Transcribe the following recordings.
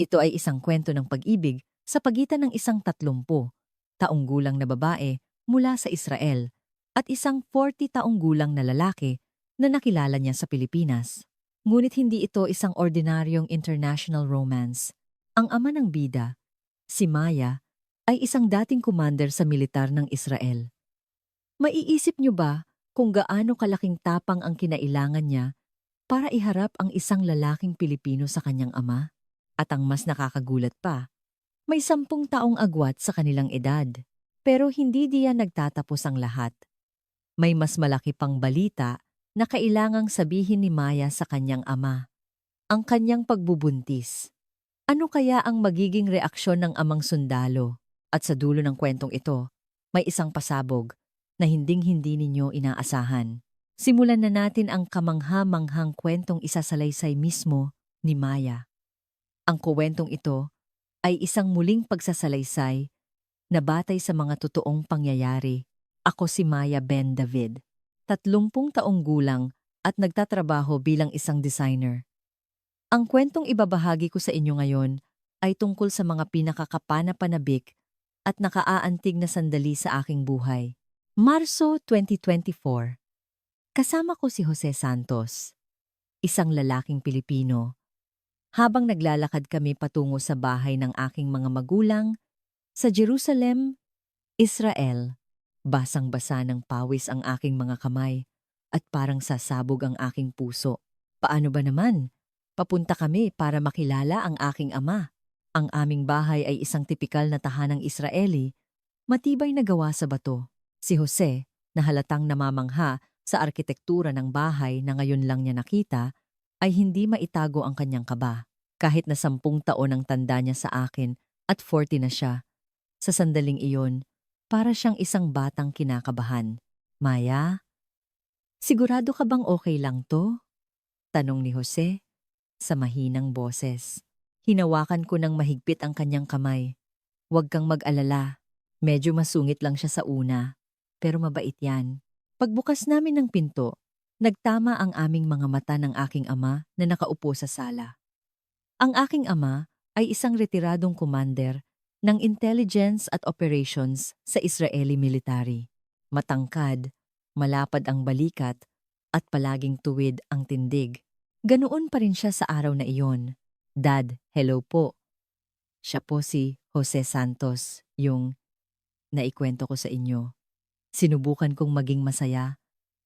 Ito ay isang kwento ng pag-ibig sa pagitan ng isang 30 taong gulang na babae mula sa Israel at isang 40 taong gulang na lalaki na nakilala niya sa Pilipinas. Ngunit hindi ito isang ordinaryong international romance. Ang ama ng bida, si Maya, ay isang dating commander sa militar ng Israel. Maiisip niyo ba kung gaano kalaking tapang ang kinailangan niya para iharap ang isang lalaking Pilipino sa kanyang ama? At ang mas nakakagulat pa, may 10 taong agwat sa kanilang edad. Pero hindi diyan nagtatapos ang lahat. May mas malaki pang balita na kailangang sabihin ni Maya sa kanyang ama, ang kanyang pagbubuntis. Ano kaya ang magiging reaksyon ng amang sundalo? At sa dulo ng kwentong ito, may isang pasabog na hinding-hindi ninyo inaasahan. Simulan na natin ang kamangha-manghang kwentong isasalaysay mismo ni Maya. Ang kuwentong ito ay isang muling pagsasalaysay na batay sa mga totoong pangyayari. Ako si Maya Ben David, 30 taong gulang at nagtatrabaho bilang isang designer. Ang kwentong ibabahagi ko sa inyo ngayon ay tungkol sa mga pinakakapana-panabik at nakaaantig na sandali sa aking buhay. Marso 2024. Kasama ko si Jose Santos, isang lalaking Pilipino. Habang naglalakad kami patungo sa bahay ng aking mga magulang sa Jerusalem, Israel, basang-basa ng pawis ang aking mga kamay at parang sasabog ang aking puso. Paano ba naman? Papunta kami para makilala ang aking ama. Ang aming bahay ay isang tipikal na tahanang Israeli, matibay na gawa sa bato. Si Jose, na halatang namamangha sa arkitektura ng bahay na ngayon lang niya nakita, ay hindi maitago ang kanyang kaba. Kahit na 10 taon ang tanda niya sa akin at 40 na siya, sa sandaling iyon, para siyang isang batang kinakabahan. Maya, sigurado ka bang okay lang to? Tanong ni Jose sa mahinang boses. Hinawakan ko ng mahigpit ang kanyang kamay. Huwag kang mag-alala. Medyo masungit lang siya sa una, pero mabait yan. Pagbukas namin ng pinto, nagtama ang aming mga mata ng aking ama na nakaupo sa sala. Ang aking ama ay isang retiradong commander ng intelligence at operations sa Israeli military. Matangkad, malapad ang balikat, at palaging tuwid ang tindig. Ganoon pa rin siya sa araw na iyon. Dad, hello po. Siya po si Jose Santos, yung naikwento ko sa inyo. Sinubukan kong maging masaya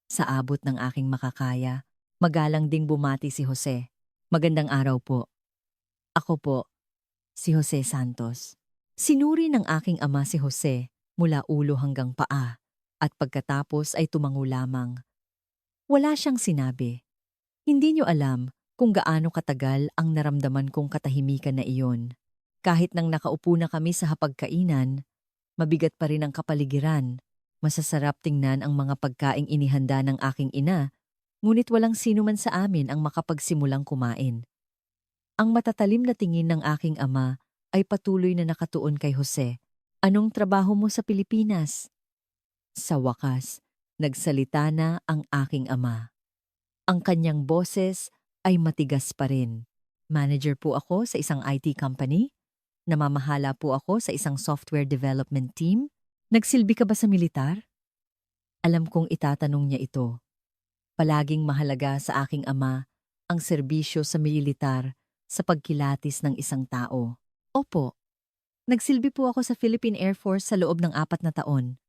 sa abot ng aking makakaya. Magalang ding bumati si Jose. Magandang araw po. Ako po, si Jose Santos. Sinuri ng aking ama si Jose mula ulo hanggang paa at pagkatapos ay tumango lamang. Wala siyang sinabi. Hindi niyo alam kung gaano katagal ang naramdaman kong katahimikan na iyon. Kahit nang nakaupo na kami sa hapagkainan, mabigat pa rin ang kapaligiran. Masasarap tingnan ang mga pagkaing inihanda ng aking ina, ngunit walang sino man sa amin ang makapagsimulang kumain. Ang matatalim na tingin ng aking ama ay patuloy na nakatuon kay Jose. Anong trabaho mo sa Pilipinas? Sa wakas, nagsalita na ang aking ama. Ang kanyang boses ay matigas pa rin. Manager po ako sa isang IT company. Namamahala po ako sa isang software development team. Nagsilbi ka ba sa militar? Alam kong itatanong niya ito. Palaging mahalaga sa aking ama ang serbisyo sa militar sa pagkilatis ng isang tao. Opo, nagsilbi po ako sa Philippine Air Force sa loob ng 4 na taon.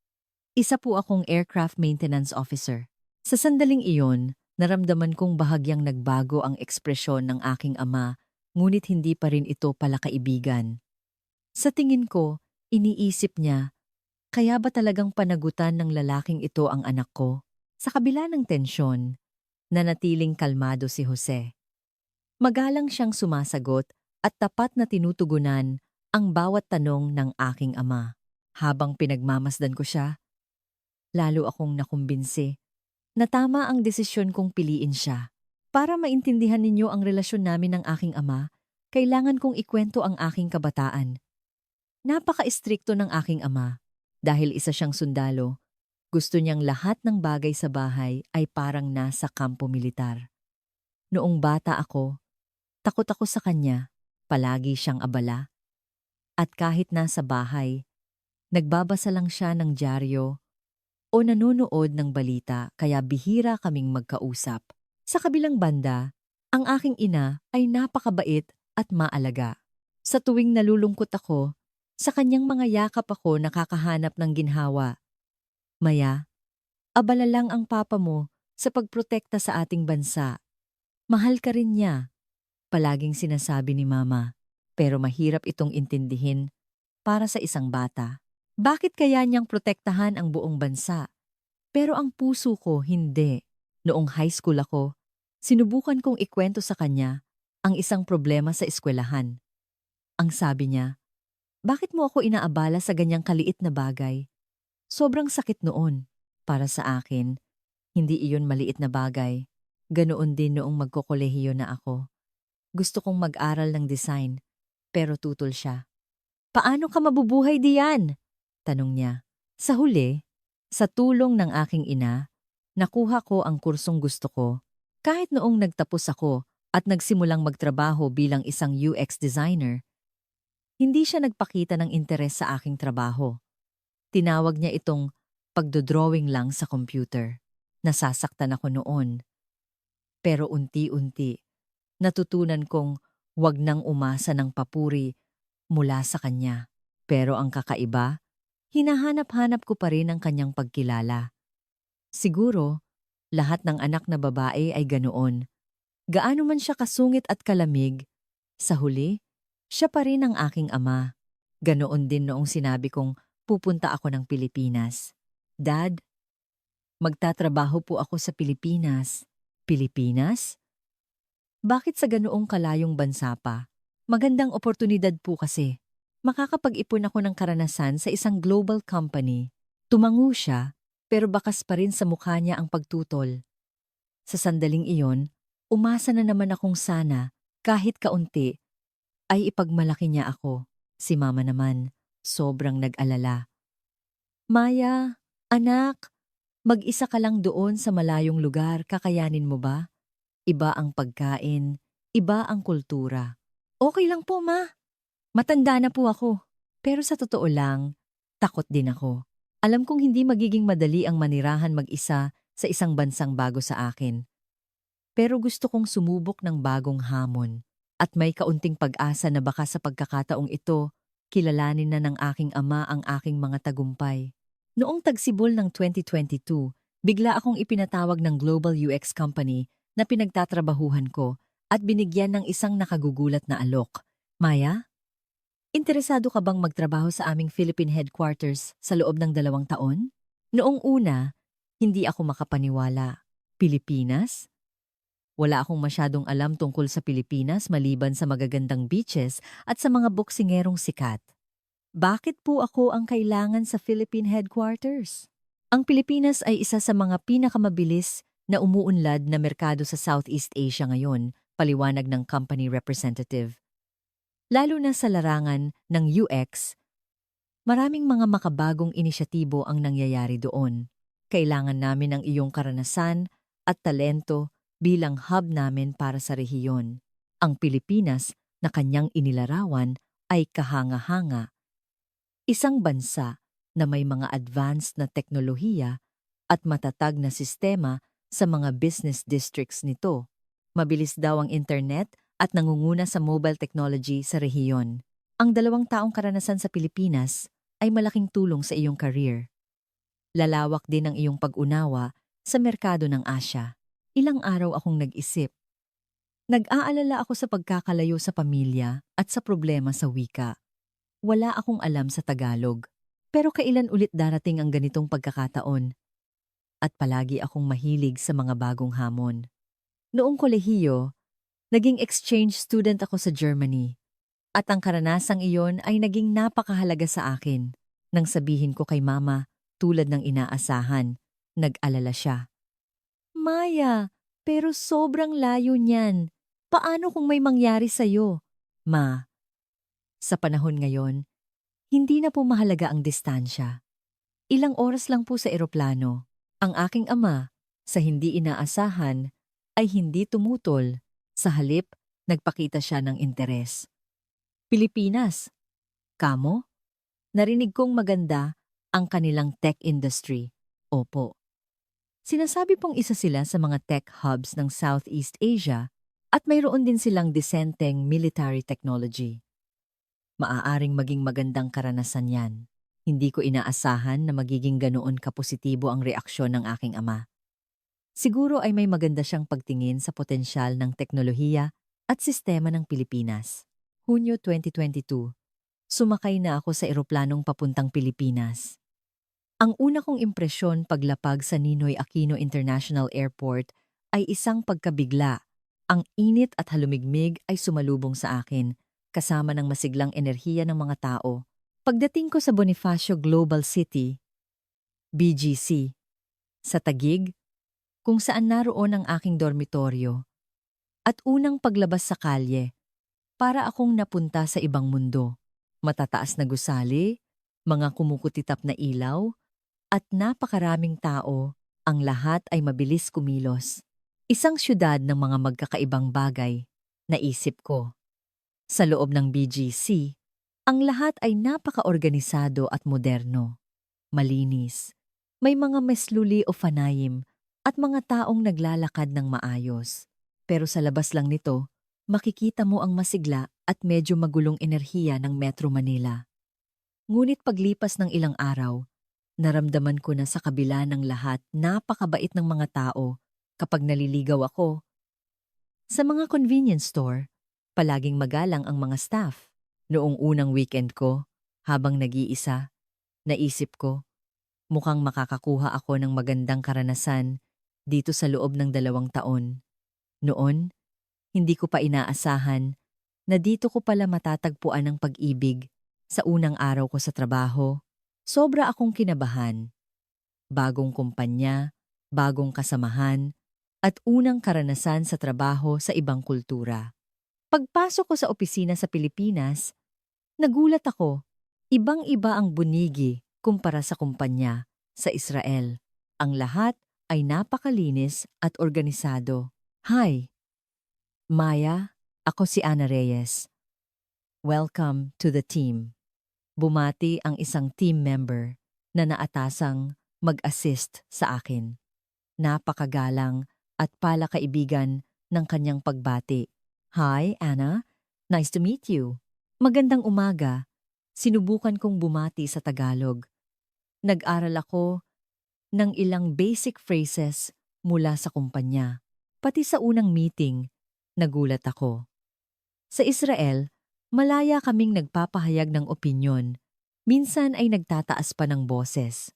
Isa po akong aircraft maintenance officer. Sa sandaling iyon, naramdaman kong bahagyang nagbago ang ekspresyon ng aking ama, ngunit hindi pa rin ito palakaibigan. Sa tingin ko, iniisip niya, kaya ba talagang panagutan ng lalaking ito ang anak ko? Sa kabila ng tensyon, nanatiling kalmado si Jose. Magalang siyang sumasagot at tapat na tinutugunan ang bawat tanong ng aking ama. Habang pinagmamasdan ko siya, lalo akong nakumbinsi na tama ang desisyon kong piliin siya. Para maintindihan ninyo ang relasyon namin ng aking ama, kailangan kong ikwento ang aking kabataan. Napaka-istrikto ng aking ama. Dahil isa siyang sundalo, gusto niyang lahat ng bagay sa bahay ay parang nasa kampo militar. Noong bata ako, takot ako sa kanya. Palagi siyang abala. At kahit nasa bahay, nagbabasa lang siya ng dyaryo o nanonood ng balita kaya bihira kaming magkausap. Sa kabilang banda, ang aking ina ay napakabait at maalaga. Sa tuwing nalulungkot ako, sa kanyang mga yakap ako nakakahanap ng ginhawa. Maya, abala lang ang papa mo sa pagprotekta sa ating bansa. Mahal ka rin niya, palaging sinasabi ni mama. Pero mahirap itong intindihin para sa isang bata. Bakit kaya niyang protektahan ang buong bansa? Pero ang puso ko hindi. Noong high school ako, sinubukan kong ikwento sa kanya ang isang problema sa eskwelahan. Ang sabi niya, bakit mo ako inaabala sa ganyang kaliit na bagay? Sobrang sakit noon. Para sa akin, hindi iyon maliit na bagay. Ganoon din noong magkokolehiyo na ako. Gusto kong mag-aral ng design, pero tutol siya. Paano ka mabubuhay diyan? Tanong niya. Sa huli, sa tulong ng aking ina, nakuha ko ang kursong gusto ko. Kahit noong nagtapos ako at nagsimulang magtrabaho bilang isang UX designer, hindi siya nagpakita ng interes sa aking trabaho. Tinawag niya itong pagdodrawing lang sa computer. Nasasaktan ako noon. Pero unti-unti, natutunan kong wag nang umasa ng papuri mula sa kanya. Pero ang kakaiba, hinahanap-hanap ko pa rin ang kanyang pagkilala. Siguro, lahat ng anak na babae ay ganoon. Gaano man siya kasungit at kalamig, sa huli, siya pa rin ang aking ama. Ganoon din noong sinabi kong pupunta ako ng Pilipinas. Dad, magtatrabaho po ako sa Pilipinas. Pilipinas? Bakit sa ganoong kalayong bansa pa? Magandang oportunidad po kasi. Makakapag-ipon ako ng karanasan sa isang global company. Tumango siya, pero bakas pa rin sa mukha niya ang pagtutol. Sa sandaling iyon, umasa na naman akong sana, kahit kaunti, ay ipagmalaki niya ako. Si mama naman, sobrang nag-alala. Maya, anak, mag-isa ka lang doon sa malayong lugar, kakayanin mo ba? Iba ang pagkain, iba ang kultura. Okay lang po, ma. Matanda na po ako. Pero sa totoo lang, takot din ako. Alam kong hindi magiging madali ang manirahan mag-isa sa isang bansang bago sa akin. Pero gusto kong sumubok ng bagong hamon. At may kaunting pag-asa na baka sa pagkakataong ito, kilalanin na ng aking ama ang aking mga tagumpay. Noong tagsibol ng 2022, bigla akong ipinatawag ng global UX company na pinagtatrabahuhan ko at binigyan ng isang nakagugulat na alok. Maya, interesado ka bang magtrabaho sa aming Philippine headquarters sa loob ng 2 taon? Noong una, hindi ako makapaniwala. Pilipinas? Wala akong masyadong alam tungkol sa Pilipinas maliban sa magagandang beaches at sa mga boksingerong sikat. Bakit po ako ang kailangan sa Philippine headquarters? Ang Pilipinas ay isa sa mga pinakamabilis na umuunlad na merkado sa Southeast Asia ngayon, paliwanag ng company representative. Lalo na sa larangan ng UX, maraming mga makabagong inisyatibo ang nangyayari doon. Kailangan namin ang iyong karanasan at talento bilang hub namin para sa rehiyon. Ang Pilipinas na kanyang inilarawan ay kahanga-hanga. Isang bansa na may mga advanced na teknolohiya at matatag na sistema sa mga business districts nito. Mabilis daw ang internet at nangunguna sa mobile technology sa rehiyon. Ang 2 taong karanasan sa Pilipinas ay malaking tulong sa iyong career. Lalawak din ang iyong pag-unawa sa merkado ng Asya. Ilang araw akong nag-isip. Nag-aalala ako sa pagkakalayo sa pamilya at sa problema sa wika. Wala akong alam sa Tagalog. Pero kailan ulit darating ang ganitong pagkakataon? At palagi akong mahilig sa mga bagong hamon. Noong kolehiyo, naging exchange student ako sa Germany. At ang karanasang iyon ay naging napakahalaga sa akin. Nang sabihin ko kay mama, tulad ng inaasahan, nag-alala siya. Maya, pero sobrang layo niyan. Paano kung may mangyari sa'yo? Ma, sa panahon ngayon, hindi na po mahalaga ang distansya. Ilang oras lang po sa eroplano. Ang aking ama, sa hindi inaasahan, ay hindi tumutol. Sa halip, nagpakita siya ng interes. Pilipinas. Kamo? Narinig kong maganda ang kanilang tech industry. Opo. Sinasabi pong isa sila sa mga tech hubs ng Southeast Asia at mayroon din silang disenteng military technology. Maaaring maging magandang karanasan yan. Hindi ko inaasahan na magiging ganoon kapositibo ang reaksyon ng aking ama. Siguro ay may maganda siyang pagtingin sa potensyal ng teknolohiya at sistema ng Pilipinas. Hunyo 2022, sumakay na ako sa eroplanong papuntang Pilipinas. Ang una kong impresyon paglapag sa Ninoy Aquino International Airport ay isang pagkabigla. Ang init at halumigmig ay sumalubong sa akin, kasama ng masiglang enerhiya ng mga tao. Pagdating ko sa Bonifacio Global City, BGC, sa Taguig, kung saan naroon ang aking dormitoryo, at unang paglabas sa kalye, para akong napunta sa ibang mundo. Matataas na gusali, mga kumukutitap na ilaw, at napakaraming tao, ang lahat ay mabilis kumilos. Isang syudad ng mga magkakaibang bagay, naisip ko. Sa loob ng BGC, ang lahat ay napaka-organisado at moderno. Malinis. May mga mesluli o fanayim at mga taong naglalakad ng maayos. Pero sa labas lang nito, makikita mo ang masigla at medyo magulong enerhiya ng Metro Manila. Ngunit paglipas ng ilang araw, naramdaman ko na sa kabila ng lahat napakabait ng mga tao kapag naliligaw ako. Sa mga convenience store, palaging magalang ang mga staff. Noong unang weekend ko, habang nag-iisa, naisip ko, mukhang makakakuha ako ng magandang karanasan dito sa loob ng 2 taon. Noon, hindi ko pa inaasahan na dito ko pala matatagpuan ang pag-ibig. Sa unang araw ko sa trabaho, sobra akong kinabahan. Bagong kumpanya, bagong kasamahan, at unang karanasan sa trabaho sa ibang kultura. Pagpasok ko sa opisina sa Pilipinas, nagulat ako. Ibang-iba ang bunigi kumpara sa kumpanya sa Israel. Ang lahat ay napakalinis at organisado. Hi, Maya, ako si Ana Reyes. Welcome to the team. Bumati ang isang team member na naatasang mag-assist sa akin. Napakagalang at palakaibigan ng kanyang pagbati. Hi, Anna. Nice to meet you. Magandang umaga. Sinubukan kong bumati sa Tagalog. Nag-aral ako ng ilang basic phrases mula sa kumpanya. Pati sa unang meeting, nagulat ako. Sa Israel, malaya kaming nagpapahayag ng opinyon. Minsan ay nagtataas pa ng boses.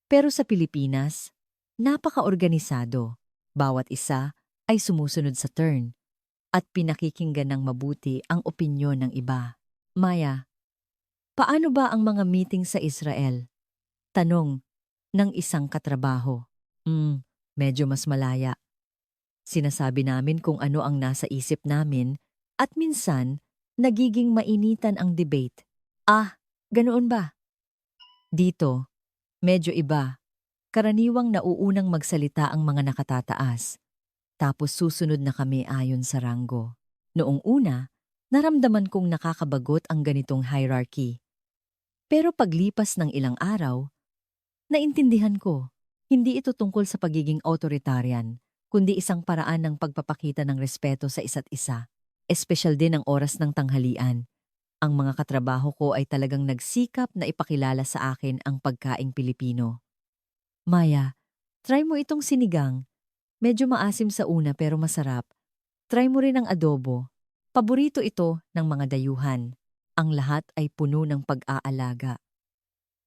Pero sa Pilipinas, napaka-organisado. Bawat isa ay sumusunod sa turn at pinakikinggan ng mabuti ang opinyon ng iba. Maya, paano ba ang mga meeting sa Israel? Tanong ng isang katrabaho. Medyo mas malaya. Sinasabi namin kung ano ang nasa isip namin at minsan nagiging mainitan ang debate. Ganoon ba? Dito, medyo iba. Karaniwang nauunang magsalita ang mga nakatataas. Tapos susunod na kami ayon sa ranggo. Noong una, naramdaman kong nakakabagot ang ganitong hierarchy. Pero paglipas ng ilang araw, naintindihan ko, hindi ito tungkol sa pagiging authoritarian, kundi isang paraan ng pagpapakita ng respeto sa isa't isa. Espesyal din ang oras ng tanghalian. Ang mga katrabaho ko ay talagang nagsikap na ipakilala sa akin ang pagkaing Pilipino. Maya, try mo itong sinigang. Medyo maasim sa una pero masarap. Try mo rin ang adobo. Paborito ito ng mga dayuhan. Ang lahat ay puno ng pag-aalaga.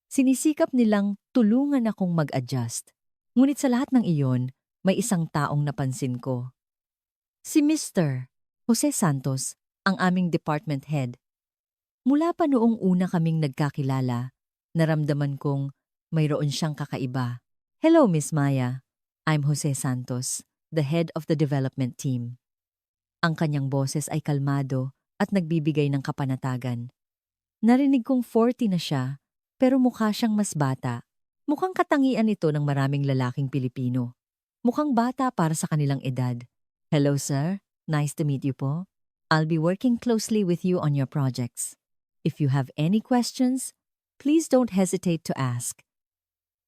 Sinisikap nilang tulungan akong mag-adjust. Ngunit sa lahat ng iyon, may isang taong napansin ko. Si Mr. Jose Santos, ang aming department head. Mula pa noong una kaming nagkakilala, naramdaman kong mayroon siyang kakaiba. Hello, Miss Maya. I'm Jose Santos, the head of the development team. Ang kanyang boses ay kalmado at nagbibigay ng kapanatagan. Narinig kong 40 na siya, pero mukha siyang mas bata. Mukhang katangian ito ng maraming lalaking Pilipino. Mukhang bata para sa kanilang edad. Hello, sir. Nice to meet you po. I'll be working closely with you on your projects. If you have any questions, please don't hesitate to ask.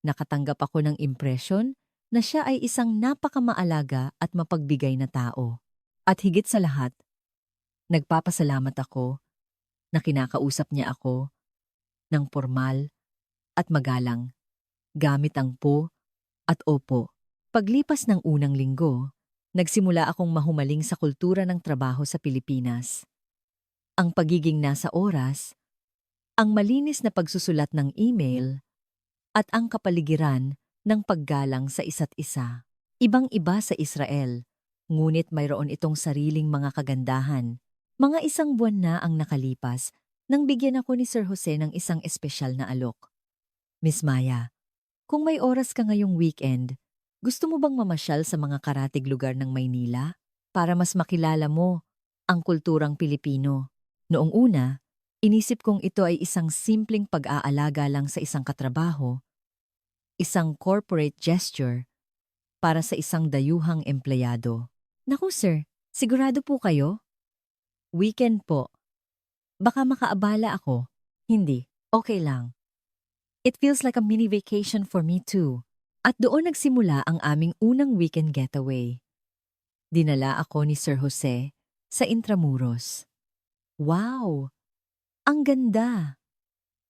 Nakatanggap ako ng impresyon na siya ay isang napakamaalaga at mapagbigay na tao. At higit sa lahat, nagpapasalamat ako na kinakausap niya ako ng formal at magalang, gamit ang po at opo. Paglipas ng unang linggo, nagsimula akong mahumaling sa kultura ng trabaho sa Pilipinas. Ang pagiging nasa oras, ang malinis na pagsusulat ng email, at ang kapaligiran ng paggalang sa isa't isa. Ibang-iba sa Israel, ngunit mayroon itong sariling mga kagandahan. Mga isang buwan na ang nakalipas nang bigyan ako ni Sir Jose ng isang espesyal na alok. Miss Maya, kung may oras ka ngayong weekend, gusto mo bang mamasyal sa mga karatig lugar ng Maynila para mas makilala mo ang kulturang Pilipino? Noong una, inisip kong ito ay isang simpleng pag-aalaga lang sa isang katrabaho, isang corporate gesture para sa isang dayuhang empleyado. Naku sir, sigurado po kayo? Weekend po. Baka makaabala ako. Hindi, okay lang. It feels like a mini vacation for me too. At doon nagsimula ang aming unang weekend getaway. Dinala ako ni Sir Jose sa Intramuros. Wow! Ang ganda!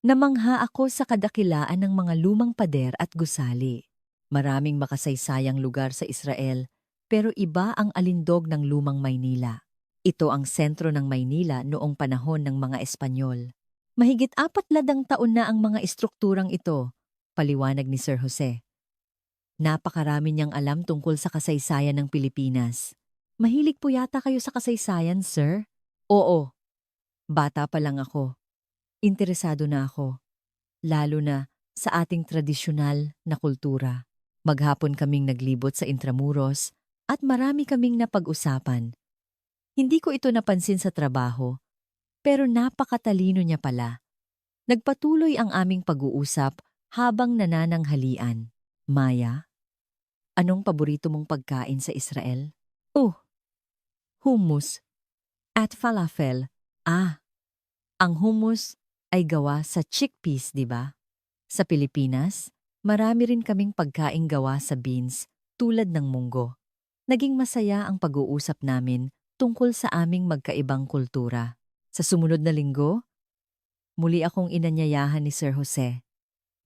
Namangha ako sa kadakilaan ng mga lumang pader at gusali. Maraming makasaysayang lugar sa Israel, pero iba ang alindog ng lumang Maynila. Ito ang sentro ng Maynila noong panahon ng mga Espanyol. Mahigit 40 taon na ang mga estrukturang ito, paliwanag ni Sir Jose. Napakarami niyang alam tungkol sa kasaysayan ng Pilipinas. Mahilig po yata kayo sa kasaysayan, sir? Oo. Bata pa lang ako. Interesado na ako. Lalo na sa ating tradisyonal na kultura. Maghapon kaming naglibot sa Intramuros at marami kaming napag-usapan. Hindi ko ito napansin sa trabaho, pero napakatalino niya pala. Nagpatuloy ang aming pag-uusap habang nanananghalian. Maya, anong paborito mong pagkain sa Israel? Oh, hummus at falafel. Ang hummus ay gawa sa chickpeas, di ba? Sa Pilipinas, marami rin kaming pagkaing gawa sa beans tulad ng munggo. Naging masaya ang pag-uusap namin tungkol sa aming magkaibang kultura. Sa sumunod na linggo, muli akong inanyayahan ni Sir Jose.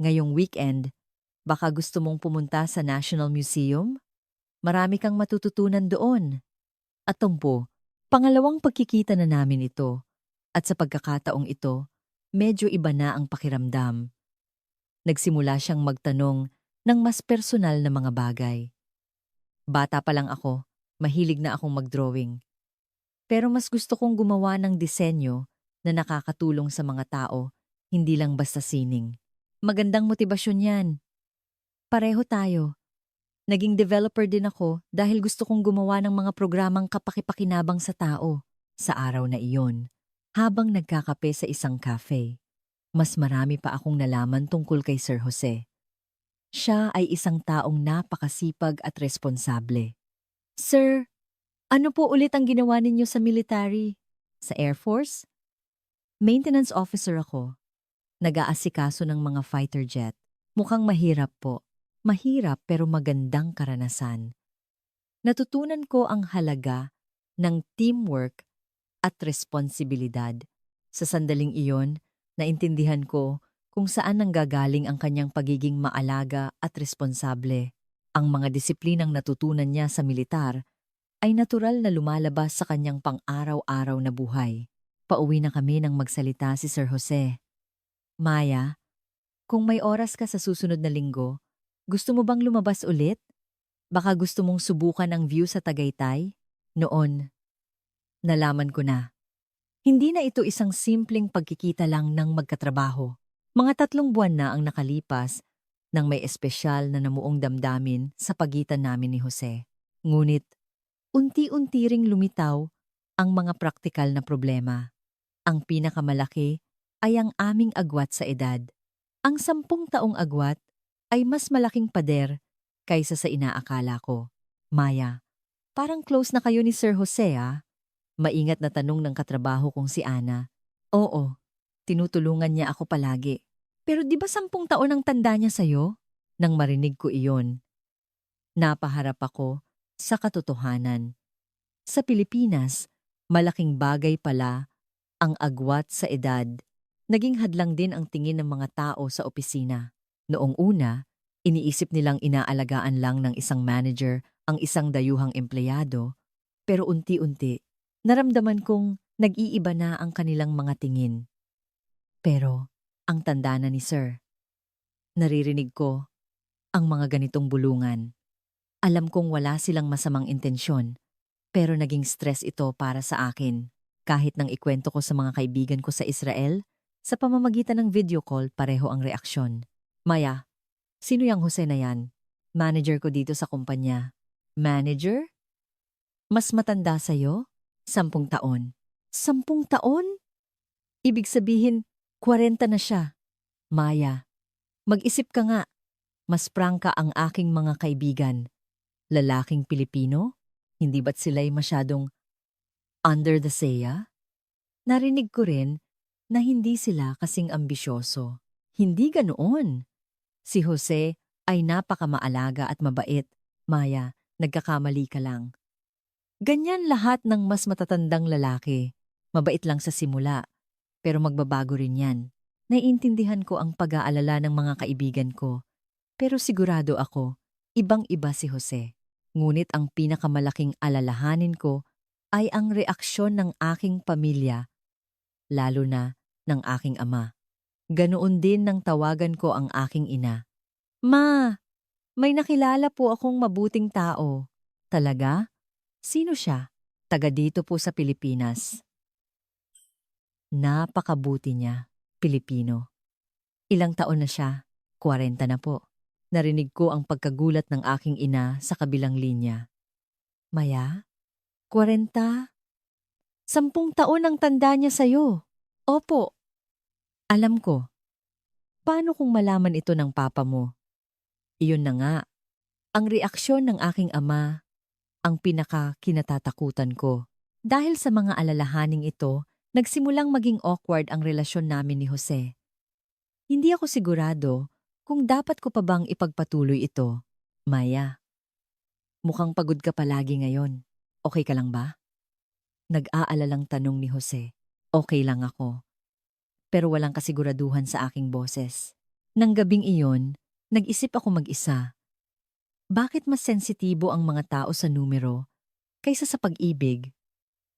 Ngayong weekend, baka gusto mong pumunta sa National Museum? Marami kang matututunan doon. At tumpo, pangalawang pagkikita na namin ito. At sa pagkakataong ito, medyo iba na ang pakiramdam. Nagsimula siyang magtanong ng mas personal na mga bagay. Bata pa lang ako, mahilig na akong mag-drawing. Pero mas gusto kong gumawa ng disenyo na nakakatulong sa mga tao, hindi lang basta sining. Magandang motibasyon yan. Pareho tayo. Naging developer din ako dahil gusto kong gumawa ng mga programang kapakipakinabang sa tao. Sa araw na iyon, habang nagkakape sa isang cafe, mas marami pa akong nalaman tungkol kay Sir Jose. Siya ay isang taong napakasipag at responsable. Sir, ano po ulit ang ginawa ninyo sa military? Sa Air Force? Maintenance officer ako. Nag-aasikaso ng mga fighter jet. Mukhang mahirap po. Mahirap pero magandang karanasan. Natutunan ko ang halaga ng teamwork at responsibilidad. Sa sandaling iyon, naintindihan ko kung saan nanggagaling ang kanyang pagiging maalaga at responsable. Ang mga disiplinang natutunan niya sa militar ay natural na lumalabas sa kanyang pang-araw-araw na buhay. Pauwi na kami nang magsalita si Sir Jose. Maya, kung may oras ka sa susunod na linggo, gusto mo bang lumabas ulit? Baka gusto mong subukan ang view sa Tagaytay? Noon, nalaman ko na. Hindi na ito isang simpleng pagkikita lang ng magkatrabaho. Mga 3 buwan na ang nakalipas nang may espesyal na namuong damdamin sa pagitan namin ni Jose. Ngunit, unti-unti ring lumitaw ang mga praktikal na problema. Ang pinakamalaki ay ang aming agwat sa edad. Ang 10 taong agwat ay mas malaking pader kaysa sa inaakala ko. Maya, parang close na kayo ni Sir Jose, ah? Maingat na tanong ng katrabaho kong si Ana. Oo, tinutulungan niya ako palagi. Pero di ba 10 taon ang tanda niya sa'yo? Nang marinig ko iyon, napaharap ako sa katotohanan. Sa Pilipinas, malaking bagay pala ang agwat sa edad. Naging hadlang din ang tingin ng mga tao sa opisina. Noong una, iniisip nilang inaalagaan lang ng isang manager ang isang dayuhang empleyado, pero unti-unti, naramdaman kong nag-iiba na ang kanilang mga tingin. Pero, ang tanda na ni Sir, naririnig ko ang mga ganitong bulungan. Alam kong wala silang masamang intensyon, pero naging stress ito para sa akin. Kahit nang ikwento ko sa mga kaibigan ko sa Israel, sa pamamagitan ng video call, pareho ang reaksyon. Maya, sino yang Jose na yan? Manager ko dito sa kumpanya. Manager? Mas matanda sa'yo? 10 taon. 10 taon? Ibig sabihin, 40 na siya. Maya, mag-isip ka nga. Mas prangka ang aking mga kaibigan. Lalaking Pilipino? Hindi ba't sila'y masyadong under the saya? Narinig ko rin na hindi sila kasing ambisyoso. Hindi ganoon. Si Jose ay napakamaalaga at mabait. Maya, nagkakamali ka lang. Ganyan lahat ng mas matatandang lalaki. Mabait lang sa simula, pero magbabago rin yan. Naiintindihan ko ang pag-aalala ng mga kaibigan ko. Pero sigurado ako, ibang-iba si Jose. Ngunit ang pinakamalaking alalahanin ko ay ang reaksyon ng aking pamilya, lalo na ng aking ama. Ganoon din nang tawagan ko ang aking ina. Ma, may nakilala po akong mabuting tao. Talaga? Sino siya? Taga dito po sa Pilipinas. Napakabuti niya, Pilipino. Ilang taon na siya? 40 na po. Narinig ko ang pagkagulat ng aking ina sa kabilang linya. Maya? 40? 10 taon ang tanda niya sa'yo. Opo. Alam ko. Paano kung malaman ito ng papa mo? Iyon na nga. Ang reaksyon ng aking ama, ang pinaka-kinatatakutan ko. Dahil sa mga alalahaning ito, nagsimulang maging awkward ang relasyon namin ni Jose. Hindi ako sigurado kung dapat ko pa bang ipagpatuloy ito. Maya, mukhang pagod ka palagi ngayon. Okay ka lang ba? Nag-aalalang tanong ni Jose. Okay lang ako. Pero walang kasiguraduhan sa aking boses. Nang gabing iyon, nag-isip ako mag-isa. Bakit mas sensitibo ang mga tao sa numero kaysa sa pag-ibig?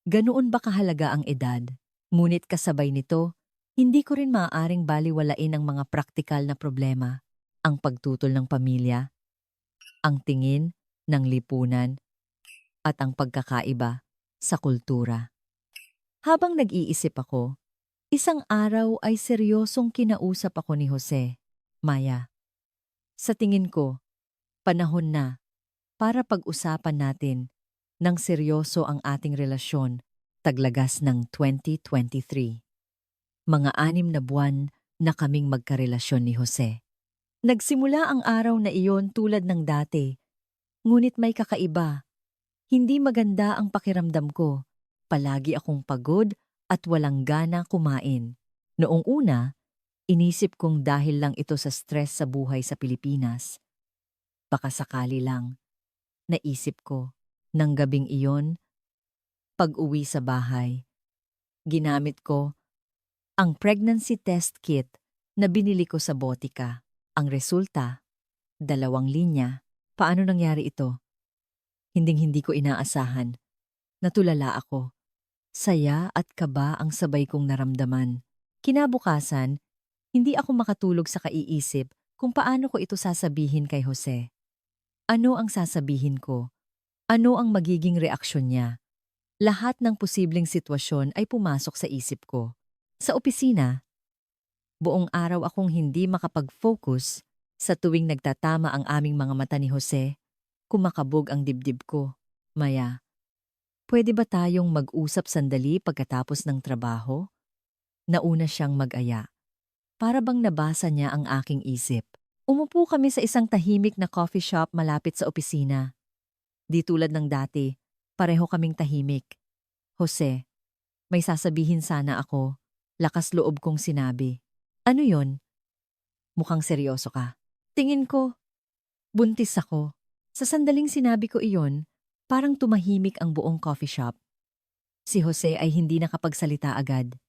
Ganoon ba kahalaga ang edad? Ngunit kasabay nito, hindi ko rin maaaring baliwalain ang mga praktikal na problema, ang pagtutol ng pamilya, ang tingin ng lipunan, at ang pagkakaiba sa kultura. Habang nag-iisip ako, isang araw ay seryosong kinausap ako ni Jose. Maya, sa tingin ko, panahon na para pag-usapan natin ng seryoso ang ating relasyon taglagas ng 2023. Mga 6 na buwan na kaming magkarelasyon ni Jose. Nagsimula ang araw na iyon tulad ng dati, ngunit may kakaiba. Hindi maganda ang pakiramdam ko. Palagi akong pagod at walang gana kumain. Noong una, inisip kong dahil lang ito sa stress sa buhay sa Pilipinas. Baka sakali lang. Naisip ko, nang gabing iyon, pag-uwi sa bahay, ginamit ko ang pregnancy test kit na binili ko sa botika. Ang resulta, 2 linya. Paano nangyari ito? Hinding-hindi ko inaasahan. Natulala ako. Saya at kaba ang sabay kong naramdaman. Kinabukasan, hindi ako makatulog sa kaiisip kung paano ko ito sasabihin kay Jose. Ano ang sasabihin ko? Ano ang magiging reaksyon niya? Lahat ng posibleng sitwasyon ay pumasok sa isip ko. Sa opisina, buong araw akong hindi makapag-focus. Sa tuwing nagtatama ang aming mga mata ni Jose, kumakabog ang dibdib ko. Maya, pwede ba tayong mag-usap sandali pagkatapos ng trabaho? Nauna siyang mag-aya. Para bang nabasa niya ang aking isip. Umupo kami sa isang tahimik na coffee shop malapit sa opisina. Di tulad ng dati, pareho kaming tahimik. Jose, may sasabihin sana ako. Lakas loob kong sinabi. Ano yon? Mukhang seryoso ka. Tingin ko, buntis ako. Sa sandaling sinabi ko iyon, parang tumahimik ang buong coffee shop. Si Jose ay hindi nakapagsalita agad.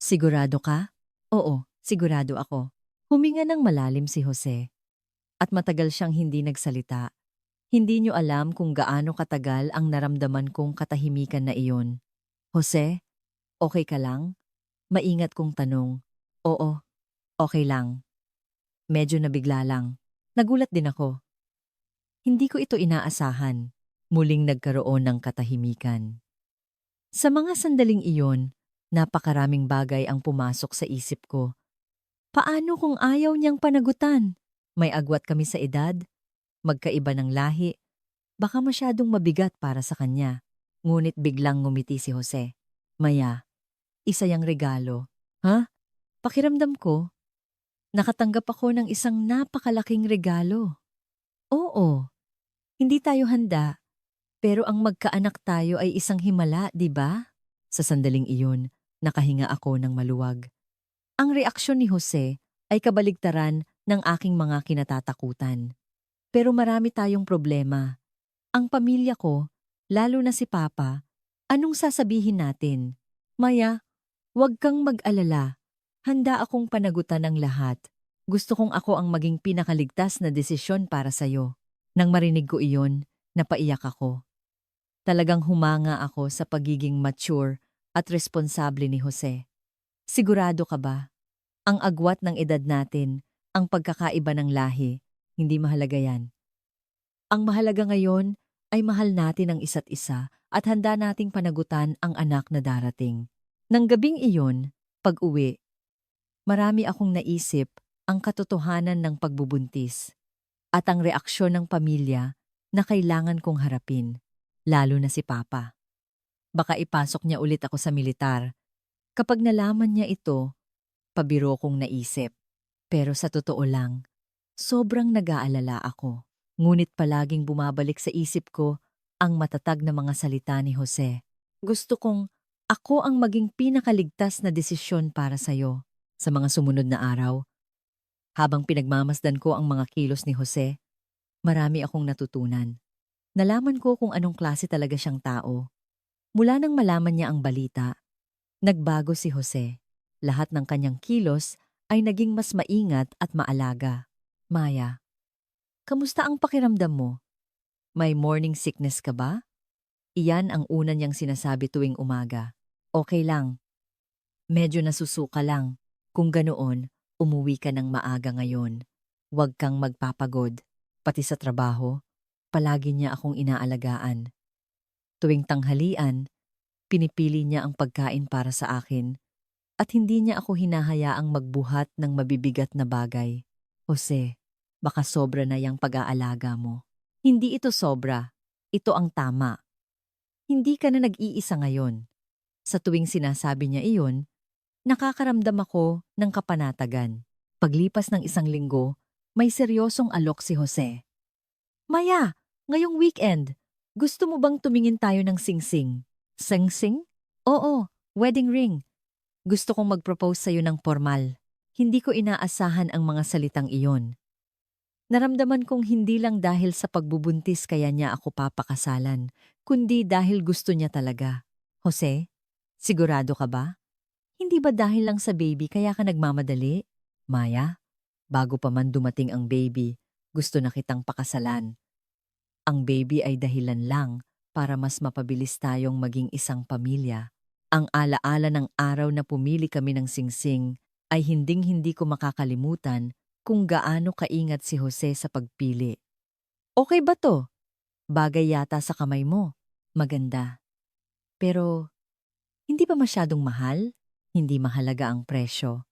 Sigurado ka? Oo, sigurado ako. Huminga ng malalim si Jose. At matagal siyang hindi nagsalita. Hindi niyo alam kung gaano katagal ang naramdaman kong katahimikan na iyon. Jose, okay ka lang? Maingat kong tanong. Oo, okay lang. Medyo nabigla lang. Nagulat din ako. Hindi ko ito inaasahan. Muling nagkaroon ng katahimikan. Sa mga sandaling iyon, napakaraming bagay ang pumasok sa isip ko. Paano kung ayaw niyang panagutan? May agwat kami sa edad, magkaiba ng lahi, baka masyadong mabigat para sa kanya. Ngunit biglang ngumiti si Jose. Maya, isa yang regalo. Ha? Pakiramdam ko, nakatanggap ako ng isang napakalaking regalo. Oo, hindi tayo handa, pero ang magkaanak tayo ay isang himala, di ba? Sa sandaling iyon, nakahinga ako ng maluwag. Ang reaksyon ni Jose ay kabaligtaran ng aking mga kinatatakutan. Pero marami tayong problema. Ang pamilya ko, lalo na si Papa, anong sasabihin natin? Maya, huwag kang mag-alala. Handa akong panagutan ng lahat. Gusto kong ako ang maging pinakaligtas na desisyon para sa'yo. Nang marinig ko iyon, napaiyak ako. Talagang humanga ako sa pagiging mature at responsable ni Jose. Sigurado ka ba? Ang agwat ng edad natin, ang pagkakaiba ng lahi, hindi mahalaga yan. Ang mahalaga ngayon ay mahal natin ang isa't isa at handa nating panagutan ang anak na darating. Nang gabing iyon, pag-uwi, marami akong naisip ang katotohanan ng pagbubuntis at ang reaksyon ng pamilya na kailangan kong harapin, lalo na si Papa. Baka ipasok niya ulit ako sa militar. Kapag nalaman niya ito, pabiro kong naisip. Pero sa totoo lang, sobrang nag-aalala ako. Ngunit palaging bumabalik sa isip ko ang matatag na mga salita ni Jose. Gusto kong ako ang maging pinakaligtas na desisyon para sa'yo. Sa mga sumunod na araw, habang pinagmamasdan ko ang mga kilos ni Jose, marami akong natutunan. Nalaman ko kung anong klase talaga siyang tao. Mula nang malaman niya ang balita, nagbago si Jose. Lahat ng kanyang kilos ay naging mas maingat at maalaga. Maya, kamusta ang pakiramdam mo? May morning sickness ka ba? Iyan ang una niyang sinasabi tuwing umaga. Okay lang. Medyo nasusuka lang. Kung ganoon, umuwi ka ng maaga ngayon. Huwag kang magpapagod. Pati sa trabaho, palagi niya akong inaalagaan. Tuwing tanghalian, pinipili niya ang pagkain para sa akin at hindi niya ako hinahayaang magbuhat ng mabibigat na bagay. Jose, baka sobra na yung pag-aalaga mo. Hindi ito sobra. Ito ang tama. Hindi ka na nag-iisa ngayon. Sa tuwing sinasabi niya iyon, nakakaramdam ako ng kapanatagan. Paglipas ng isang linggo, may seryosong alok si Jose. Maya, ngayong weekend, gusto mo bang tumingin tayo ng singsing? Singsing? Oo, wedding ring. Gusto kong mag-propose sa'yo ng formal. Hindi ko inaasahan ang mga salitang iyon. Naramdaman kong hindi lang dahil sa pagbubuntis kaya niya ako papakasalan, kundi dahil gusto niya talaga. Jose, sigurado ka ba? Hindi ba dahil lang sa baby kaya ka nagmamadali? Maya, bago pa man dumating ang baby, gusto na kitang pakasalan. Ang baby ay dahilan lang para mas mapabilis tayong maging isang pamilya. Ang alaala ng araw na pumili kami ng singsing ay hinding-hindi ko makakalimutan kung gaano kaingat si Jose sa pagpili. Okay ba to? Bagay yata sa kamay mo. Maganda. Pero, hindi ba masyadong mahal? Hindi mahalaga ang presyo.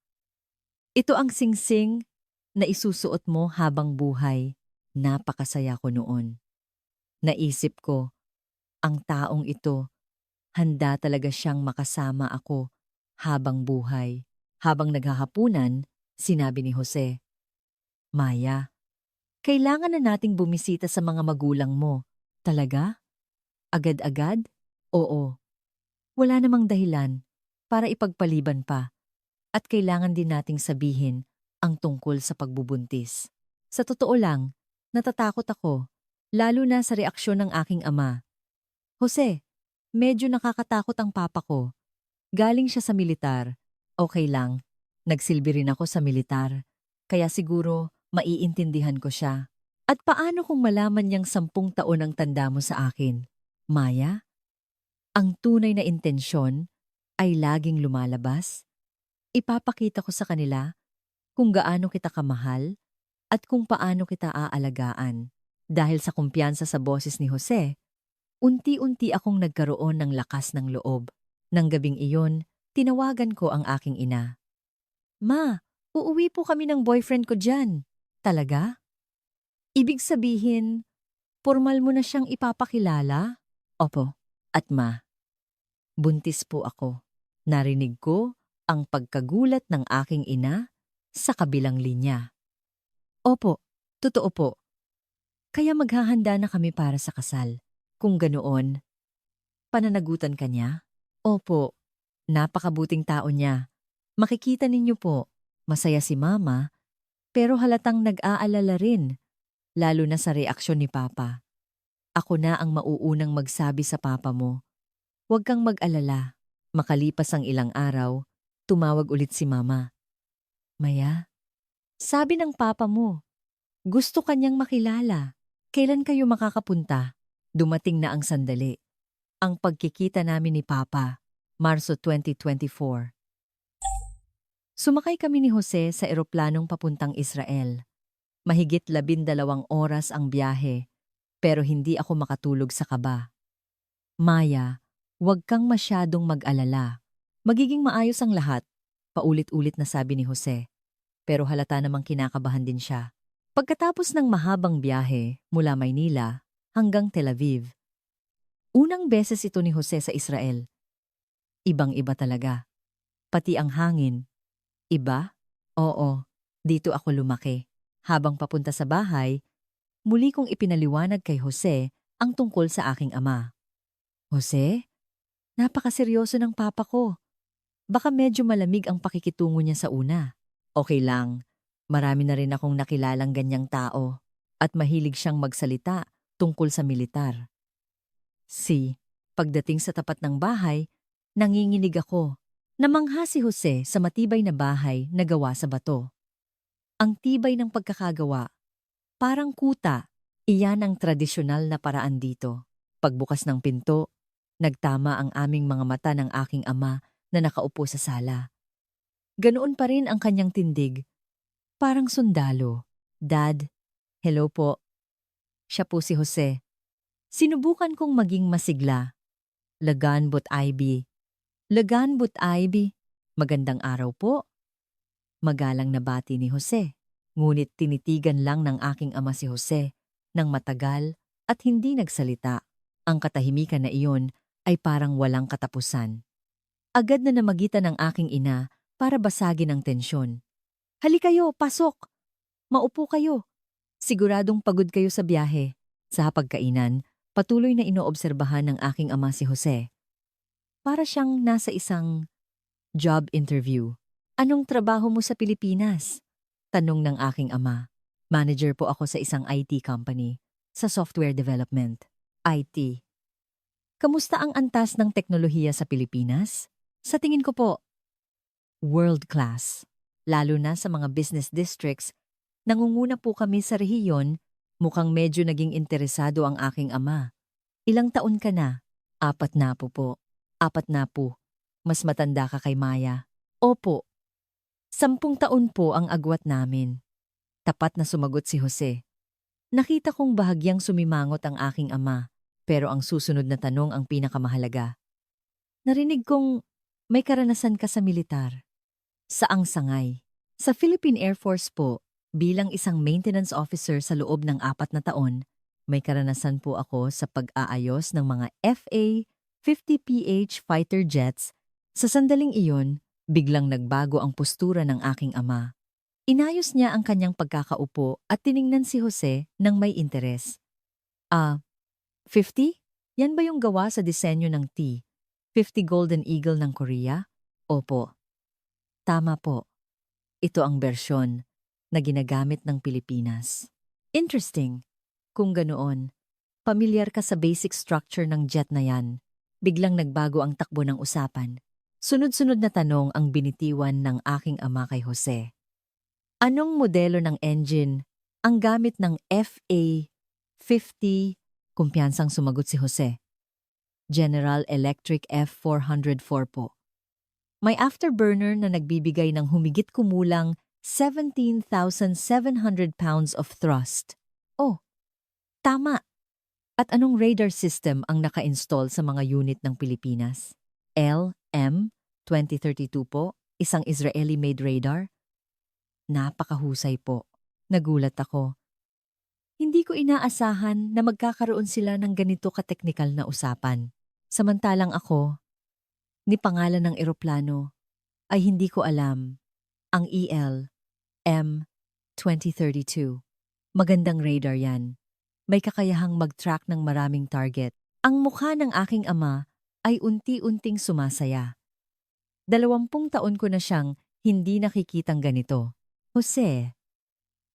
Ito ang singsing na isusuot mo habang buhay. Napakasaya ko noon. Naisip ko, ang taong ito, handa talaga siyang makasama ako habang buhay. Habang naghahapunan, sinabi ni Jose, Maya, kailangan na nating bumisita sa mga magulang mo. Talaga? Agad-agad? Oo. Wala namang dahilan para ipagpaliban pa at kailangan din nating sabihin ang tungkol sa pagbubuntis. Sa totoo lang, natatakot ako, lalo na sa reaksyon ng aking ama. Jose, medyo nakakatakot ang papa ko. Galing siya sa militar. Okay lang, nagsilbi rin ako sa militar. Kaya siguro maiintindihan ko siya. At paano kung malaman niyang 10 taon ang tanda mo sa akin? Maya, ang tunay na intensyon ay laging lumalabas. Ipapakita ko sa kanila kung gaano kita kamahal at kung paano kita aalagaan. Dahil sa kumpiyansa sa boses ni Jose, unti-unti akong nagkaroon ng lakas ng loob. Nang gabing iyon, tinawagan ko ang aking ina. Ma, uuwi po kami ng boyfriend ko dyan. Talaga? Ibig sabihin, formal mo na siyang ipapakilala? Opo, at ma, buntis po ako. Narinig ko ang pagkagulat ng aking ina sa kabilang linya. Opo, totoo po. Kaya maghahanda na kami para sa kasal. Kung ganoon, pananagutan ka niya? Opo, napakabuting tao niya. Makikita ninyo po, masaya si mama, pero halatang nag-aalala rin, lalo na sa reaksyon ni papa. Ako na ang mauunang magsabi sa papa mo. Huwag kang mag-alala. Makalipas ang ilang araw, tumawag ulit si mama. Maya, sabi ng papa mo, gusto kanyang makilala. Kailan kayo makakapunta? Dumating na ang sandali. Ang pagkikita namin ni Papa, Marso 2024. Sumakay kami ni Jose sa eroplanong papuntang Israel. Mahigit 12 oras ang biyahe, pero hindi ako makatulog sa kaba. Maya, huwag kang masyadong mag-alala. Magiging maayos ang lahat, paulit-ulit na sabi ni Jose. Pero halata namang kinakabahan din siya. Pagkatapos ng mahabang biyahe mula Maynila hanggang Tel Aviv, unang beses ito ni Jose sa Israel. Ibang-iba talaga. Pati ang hangin. Iba? Oo, dito ako lumaki. Habang papunta sa bahay, muli kong ipinaliwanag kay Jose ang tungkol sa aking ama. Jose, napakaseryoso ng papa ko. Baka medyo malamig ang pakikitungo niya sa una. Okay lang, marami na rin akong nakilalang ganyang tao at mahilig siyang magsalita tungkol sa militar. Pagdating sa tapat ng bahay, nanginginig ako. Namangha si Jose sa matibay na bahay na gawa sa bato. Ang tibay ng pagkakagawa, parang kuta, iyan ang tradisyonal na paraan dito. Pagbukas ng pinto, nagtama ang aming mga mata ng aking ama na nakaupo sa sala. Ganoon pa rin ang kanyang tindig, parang sundalo. Dad, hello po. Siya po si Jose. Sinubukan kong maging masigla. Lagan but Ivy. Lagan but Ivy. Magandang araw po. Magalang na bati ni Jose. Ngunit tinitigan lang ng aking ama si Jose nang matagal at hindi nagsalita. Ang katahimikan na iyon ay parang walang katapusan. Agad na namagitan ng aking ina para basagin ang tensyon. Halika kayo, pasok! Maupo kayo. Siguradong pagod kayo sa biyahe. Sa pagkainan, patuloy na inoobserbahan ng aking ama si Jose. Para siyang nasa isang job interview. Anong trabaho mo sa Pilipinas? Tanong ng aking ama. Manager po ako sa isang IT company, sa software development. IT. Kamusta ang antas ng teknolohiya sa Pilipinas? Sa tingin ko po, world class. Lalo na sa mga business districts, nangunguna po kami sa rehiyon. Mukhang medyo naging interesado ang aking ama. Ilang taon ka na? 4 na po. 4 na po. Mas matanda ka kay Maya. Opo. 10 taon po ang agwat namin. Tapat na sumagot si Jose. Nakita kong bahagyang sumimangot ang aking ama, pero ang susunod na tanong ang pinakamahalaga. Narinig kong may karanasan ka sa militar. Saang sangay? Sa Philippine Air Force po. Bilang isang maintenance officer sa loob ng 4 na taon, may karanasan po ako sa pag-aayos ng mga FA-50PH fighter jets. Sa sandaling iyon, biglang nagbago ang postura ng aking ama. Inayos niya ang kanyang pagkakaupo at tiningnan si Jose ng may interes. 50? Yan ba yung gawa sa disenyo ng T? 50 Golden Eagle ng Korea? Opo. Tama po. Ito ang bersyon na ginagamit ng Pilipinas. Interesting. Kung ganoon, pamilyar ka sa basic structure ng jet na yan. Biglang nagbago ang takbo ng usapan. Sunod-sunod na tanong ang binitiwan ng aking ama kay Jose. Anong modelo ng engine ang gamit ng FA-50? Kumpiyansang sumagot si Jose. General Electric F404 po. May afterburner na nagbibigay ng humigit kumulang 17,700 pounds of thrust. Oh, tama. At anong radar system ang naka-install sa mga unit ng Pilipinas? LM-2032 po, isang Israeli-made radar? Napakahusay po. Nagulat ako. Hindi ko inaasahan na magkakaroon sila ng ganito kateknikal na usapan. Samantalang ako, ni pangalan ng eroplano, ay hindi ko alam. Ang EL-M-2032. Magandang radar yan. May kakayahang mag-track ng maraming target. Ang mukha ng aking ama ay unti-unting sumasaya. 20 taon ko na siyang hindi nakikitang ganito. Jose,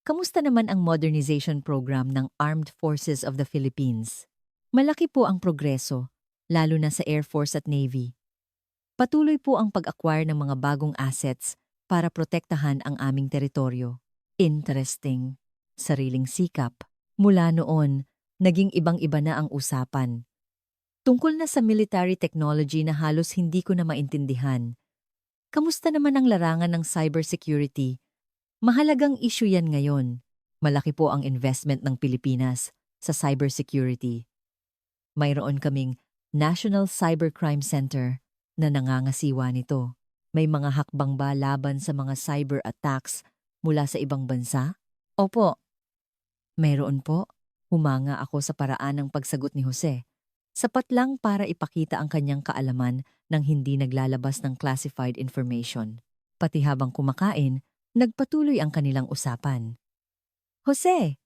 kamusta naman ang modernization program ng Armed Forces of the Philippines? Malaki po ang progreso, lalo na sa Air Force at Navy. Patuloy po ang pag-acquire ng mga bagong assets para protektahan ang aming teritoryo. Interesting. Sariling sikap. Mula noon, naging ibang-iba na ang usapan. Tungkol na sa military technology na halos hindi ko na maintindihan. Kamusta naman ang larangan ng cybersecurity? Mahalagang issue yan ngayon. Malaki po ang investment ng Pilipinas sa cybersecurity. Mayroon kaming National Cybercrime Center na nangangasiwa nito. May mga hakbang ba laban sa mga cyber attacks mula sa ibang bansa? Opo. Mayroon po. Humanga ako sa paraan ng pagsagot ni Jose. Sapat lang para ipakita ang kanyang kaalaman nang hindi naglalabas ng classified information. Pati habang kumakain, nagpatuloy ang kanilang usapan. Jose,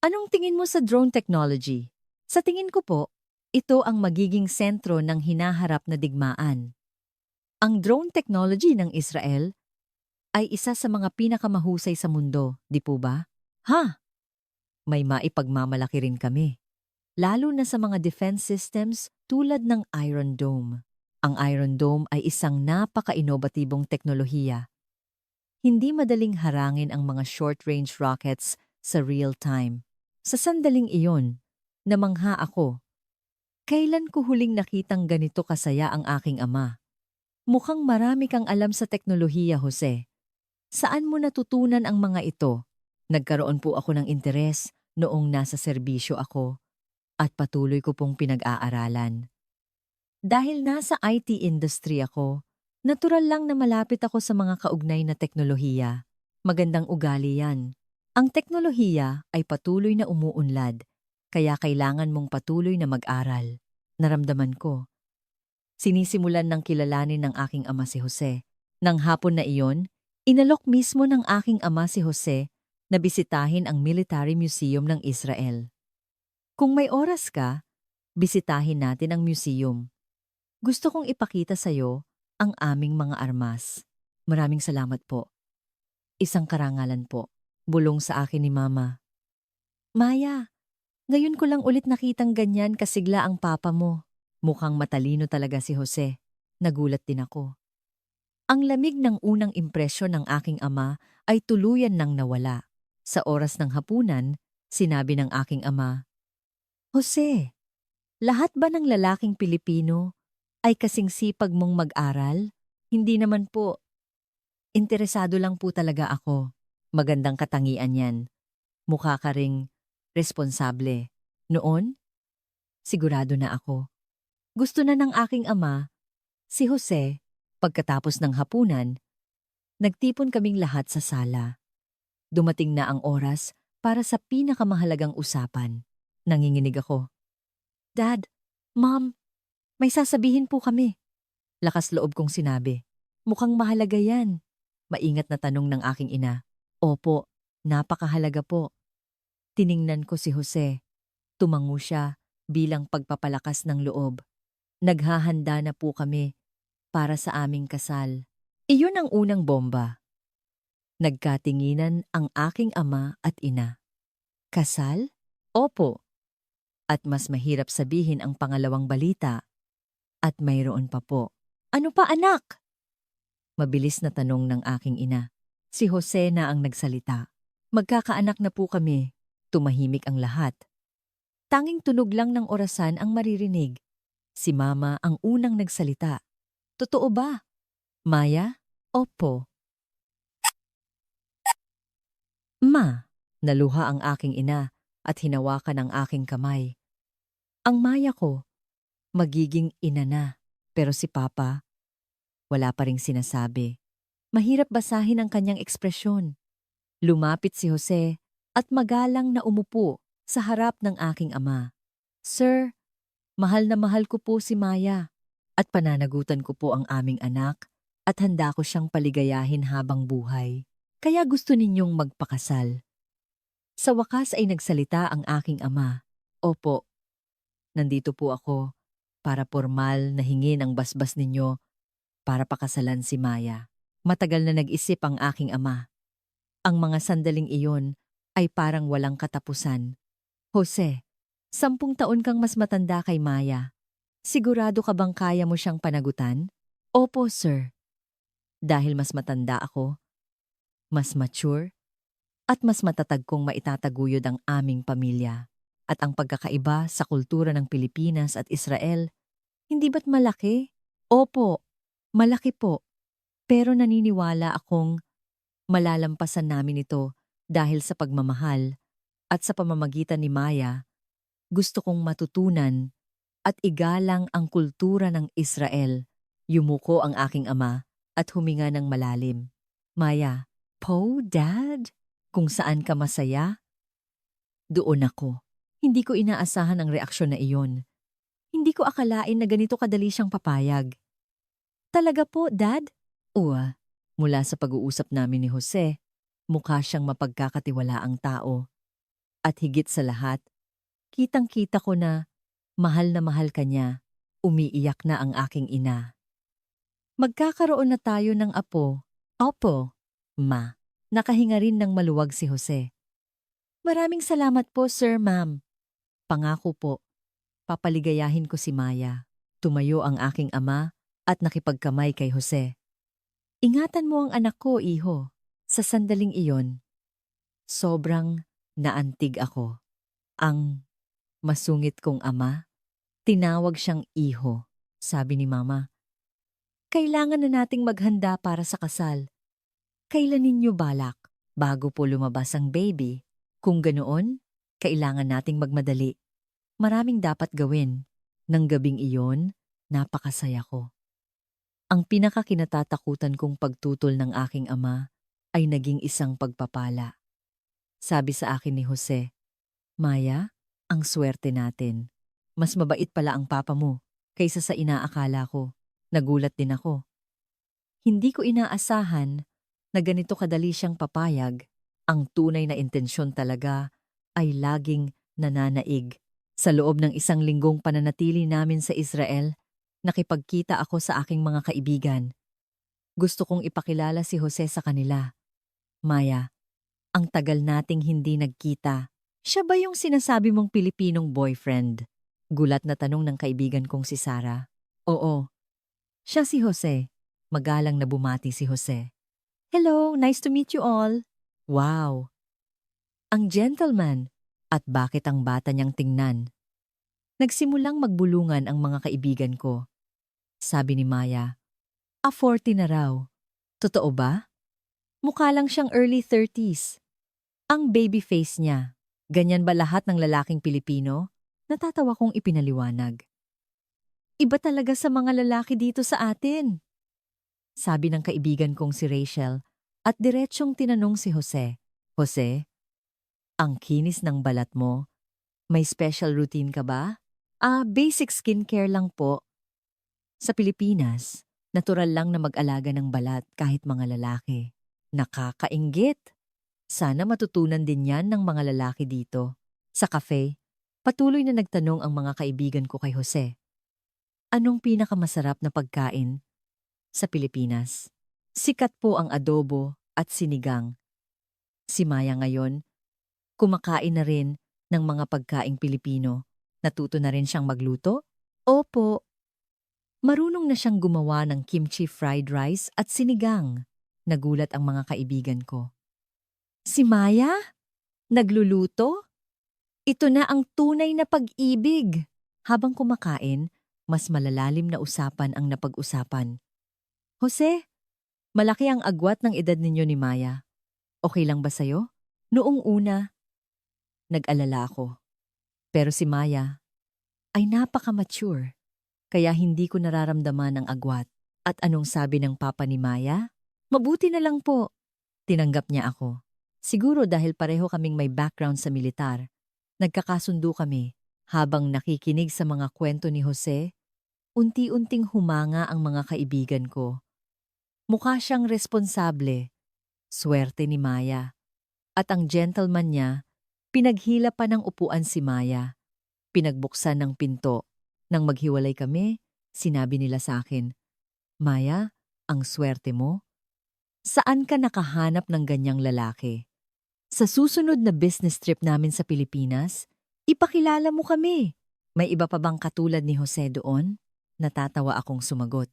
anong tingin mo sa drone technology? Sa tingin ko po, ito ang magiging sentro ng hinaharap na digmaan. Ang drone technology ng Israel ay isa sa mga pinakamahusay sa mundo, di po ba? Ha? May maipagmamalaki rin kami. Lalo na sa mga defense systems tulad ng Iron Dome. Ang Iron Dome ay isang napaka-inobatibong teknolohiya. Hindi madaling harangin ang mga short-range rockets sa real time. Sa sandaling iyon, namangha ako. Kailan ko huling nakitang ganito kasaya ang aking ama? Mukhang marami kang alam sa teknolohiya, Jose. Saan mo natutunan ang mga ito? Nagkaroon po ako ng interes noong nasa serbisyo ako at patuloy ko pong pinag-aaralan. Dahil nasa IT industry ako, natural lang na malapit ako sa mga kaugnay na teknolohiya. Magandang ugali yan. Ang teknolohiya ay patuloy na umuunlad, kaya kailangan mong patuloy na mag-aral. Naramdaman ko. Sinisimulan ng kilalanin ng aking ama si Jose. Nang hapon na iyon, inalok mismo ng aking ama si Jose na bisitahin ang Military Museum ng Israel. Kung may oras ka, bisitahin natin ang museum. Gusto kong ipakita sa iyo ang aming mga armas. Maraming salamat po. Isang karangalan po. Bulong sa akin ni Mama. Maya, ngayon ko lang ulit nakitang ganyan kasigla ang papa mo. Mukhang matalino talaga si Jose. Nagulat din ako. Ang lamig ng unang impresyon ng aking ama ay tuluyan nang nawala. Sa oras ng hapunan, sinabi ng aking ama, Jose, lahat ba ng lalaking Pilipino ay kasing sipag mong mag-aral? Hindi naman po. Interesado lang po talaga ako. Magandang katangian yan. Mukha ka ring responsable. Noon, sigurado na ako. Gusto na ng aking ama, si Jose, pagkatapos ng hapunan, nagtipon kaming lahat sa sala. Dumating na ang oras para sa pinakamahalagang usapan. Nanginginig ako. Dad, Mom, may sasabihin po kami. Lakas loob kong sinabi. Mukhang mahalaga yan. Maingat na tanong ng aking ina. Opo, napakahalaga po. Tiningnan ko si Jose. Tumango siya bilang pagpapalakas ng loob. Naghahanda na po kami para sa aming kasal. Iyon ang unang bomba. Nagkatinginan ang aking ama at ina. Kasal? Opo. At mas mahirap sabihin ang pangalawang balita. At mayroon pa po. Ano pa anak? Mabilis na tanong ng aking ina. Si Jose na ang nagsalita. Magkakaanak na po kami. Tumahimik ang lahat. Tanging tunog lang ng orasan ang maririnig. Si Mama ang unang nagsalita. Totoo ba? Maya? Opo. Ma, naluha ang aking ina at hinawakan ang aking kamay. Ang Maya ko, magiging ina na. Pero si Papa, wala pa ring sinasabi. Mahirap basahin ang kanyang ekspresyon. Lumapit si Jose at magalang na umupo sa harap ng aking ama. Sir, mahal na mahal ko po si Maya at pananagutan ko po ang aming anak at handa ko siyang paligayahin habang buhay. Kaya gusto ninyong magpakasal. Sa wakas ay nagsalita ang aking ama. Opo, nandito po ako para formal na hingin ang basbas ninyo para pakasalan si Maya. Matagal na nag-isip ang aking ama. Ang mga sandaling iyon ay parang walang katapusan. Jose, 10 taon kang mas matanda kay Maya. Sigurado ka bang kaya mo siyang panagutan? Opo, sir. Dahil mas matanda ako, mas mature, at mas matatag kong maitataguyod ang aming pamilya. At ang pagkakaiba sa kultura ng Pilipinas at Israel, hindi ba't malaki? Opo, malaki po. Pero naniniwala akong malalampasan namin ito dahil sa pagmamahal at sa pamamagitan ni Maya, gusto kong matutunan at igalang ang kultura ng Israel. Yumuko ang aking ama at huminga ng malalim. Maya, Po, Dad? Kung saan ka masaya? Doon ako. Hindi ko inaasahan ang reaksyon na iyon. Hindi ko akalain na ganito kadali siyang papayag. Talaga po, Dad? Mula sa pag-uusap namin ni Jose, mukha siyang mapagkakatiwalaang tao. At higit sa lahat, kitang-kita ko na mahal ka niya, umiiyak na ang aking ina. Magkakaroon na tayo ng apo. Opo, Ma. Nakahinga rin ng maluwag si Jose. Maraming salamat po, Sir, Ma'am. Pangako po, papaligayahin ko si Maya. Tumayo ang aking ama at nakipagkamay kay Jose. Ingatan mo ang anak ko, iho. Sa sandaling iyon, sobrang naantig ako. Ang masungit kong ama, tinawag siyang iho, sabi ni Mama. Kailangan na nating maghanda para sa kasal. Kailan ninyo balak bago po lumabas ang baby? Kung ganoon, kailangan nating magmadali. Maraming dapat gawin. Nang gabing iyon, napakasaya ko. Ang pinakakinatatakutan kong pagtutol ng aking ama ay naging isang pagpapala. Sabi sa akin ni Jose, Maya, ang swerte natin. Mas mabait pala ang papa mo kaysa sa inaakala ko. Nagulat din ako. Hindi ko inaasahan na ganito kadali siyang papayag. Ang tunay na intensyon talaga ay laging nananaig. Sa loob ng 1 linggong pananatili namin sa Israel, nakipagkita ako sa aking mga kaibigan. Gusto kong ipakilala si Jose sa kanila. Maya, ang tagal nating hindi nagkita. Siya ba yung sinasabi mong Pilipinong boyfriend? Gulat na tanong ng kaibigan kong si Sarah. Oo, siya si Jose. Magalang na bumati si Jose. Hello, nice to meet you all. Wow, ang gentleman. At bakit ang bata niyang tingnan? Nagsimulang magbulungan ang mga kaibigan ko. Sabi ni Maya, 40 na raw. Totoo ba? Mukha lang siyang early 30s. Ang baby face niya. Ganyan ba lahat ng lalaking Pilipino? Natatawa kong ipinaliwanag. Iba talaga sa mga lalaki dito sa atin. Sabi ng kaibigan kong si Rachel at diretsyong tinanong si Jose. Jose, ang kinis ng balat mo, may special routine ka ba? Basic skincare lang po. Sa Pilipinas, natural lang na mag-alaga ng balat kahit mga lalaki. Nakakainggit. Sana matutunan din yan ng mga lalaki dito. Sa cafe, patuloy na nagtanong ang mga kaibigan ko kay Jose. Anong pinakamasarap na pagkain sa Pilipinas? Sikat po ang adobo at sinigang. Si Maya ngayon, kumakain na rin ng mga pagkaing Pilipino. Natuto na rin siyang magluto? Opo. Marunong na siyang gumawa ng kimchi fried rice at sinigang. Nagulat ang mga kaibigan ko. Si Maya? Nagluluto? Ito na ang tunay na pag-ibig. Habang kumakain, mas malalalim na usapan ang napag-usapan. Jose, malaki ang agwat ng edad ninyo ni Maya. Okay lang ba sa'yo? Noong una, nag-alala ako. Pero si Maya ay napaka-mature, kaya hindi ko nararamdaman ang agwat. At anong sabi ng papa ni Maya? Mabuti na lang po. Tinanggap niya ako. Siguro dahil pareho kaming may background sa militar, nagkakasundo kami. Habang nakikinig sa mga kwento ni Jose, unti-unting humanga ang mga kaibigan ko. Mukha siyang responsable, swerte ni Maya. At ang gentleman niya, pinaghila pa ng upuan si Maya. Pinagbuksan ng pinto. Nang maghiwalay kami, sinabi nila sa akin, Maya, ang swerte mo. Saan ka nakahanap ng ganyang lalaki? Sa susunod na business trip namin sa Pilipinas, ipakilala mo kami. May iba pa bang katulad ni Jose doon? Natatawa akong sumagot.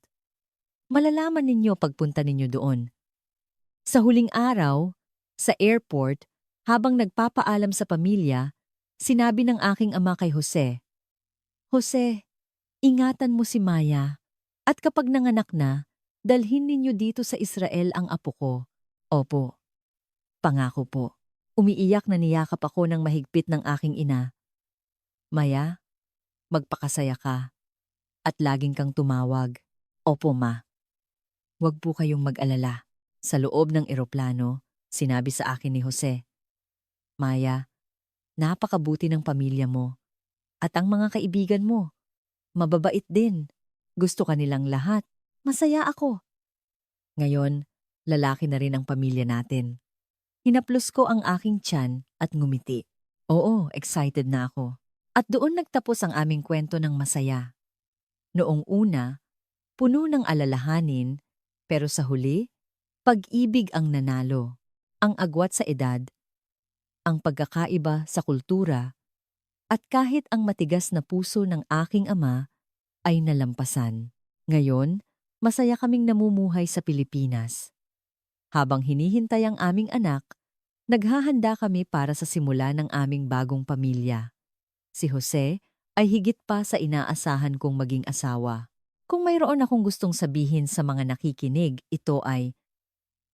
Malalaman ninyo pagpunta ninyo doon. Sa huling araw, sa airport, habang nagpapaalam sa pamilya, sinabi ng aking ama kay Jose, Jose, ingatan mo si Maya at kapag nanganak na, dalhin ninyo dito sa Israel ang apo ko. Opo, pangako po. Umiiyak na niyakap ako ng mahigpit ng aking ina. Maya, magpakasaya ka at laging kang tumawag. Opo, ma. Huwag po kayong mag-alala. Sa loob ng eroplano, sinabi sa akin ni Jose, Maya, napakabuti ng pamilya mo at ang mga kaibigan mo. Mababait din. Gusto ka nilang lahat. Masaya ako. Ngayon, lalaki na rin ang pamilya natin. Hinaplos ko ang aking tiyan at ngumiti. Oo, excited na ako. At doon nagtapos ang aming kwento ng masaya. Noong una, puno ng alalahanin, pero sa huli, pag-ibig ang nanalo. Ang agwat sa edad, ang pagkakaiba sa kultura, at kahit ang matigas na puso ng aking ama ay nalampasan. Ngayon, masaya kaming namumuhay sa Pilipinas. Habang hinihintay ang aming anak, naghahanda kami para sa simula ng aming bagong pamilya. Si Jose ay higit pa sa inaasahan kong maging asawa. Kung mayroon akong gustong sabihin sa mga nakikinig, ito ay,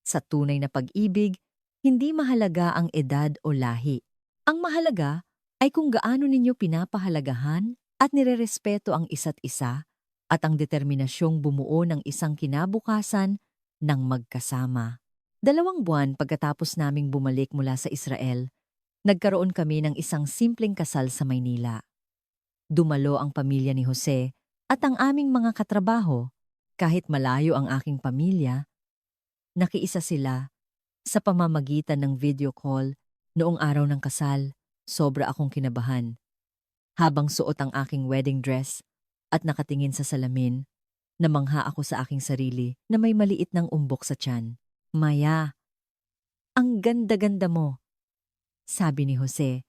sa tunay na pag-ibig, hindi mahalaga ang edad o lahi. Ang mahalaga ay kung gaano ninyo pinapahalagahan at nirerespeto ang isa't isa at ang determinasyong bumuo ng isang kinabukasan ng magkasama. 2 buwan pagkatapos naming bumalik mula sa Israel, nagkaroon kami ng isang simpleng kasal sa Maynila. Dumalo ang pamilya ni Jose at ang aming mga katrabaho. Kahit malayo ang aking pamilya, nakiisa sila sa pamamagitan ng video call. Noong araw ng kasal, sobra akong kinabahan. Habang suot ang aking wedding dress at nakatingin sa salamin, namangha ako sa aking sarili na may maliit ng umbok sa tiyan. Maya, ang ganda-ganda mo, sabi ni Jose,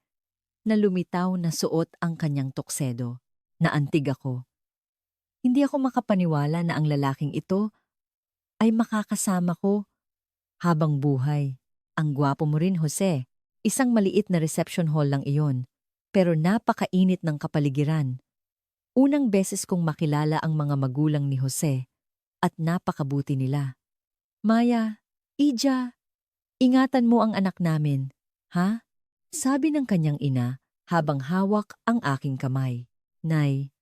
na lumitaw na suot ang kanyang tuksedo. Naantig ako. Hindi ako makapaniwala na ang lalaking ito ay makakasama ko habang buhay. Ang gwapo mo rin, Jose. Isang maliit na reception hall lang iyon, pero napakainit ng kapaligiran. Unang beses kong makilala ang mga magulang ni Jose at napakabuti nila. Maya, Ija, ingatan mo ang anak namin, ha? Sabi ng kanyang ina habang hawak ang aking kamay. Nay,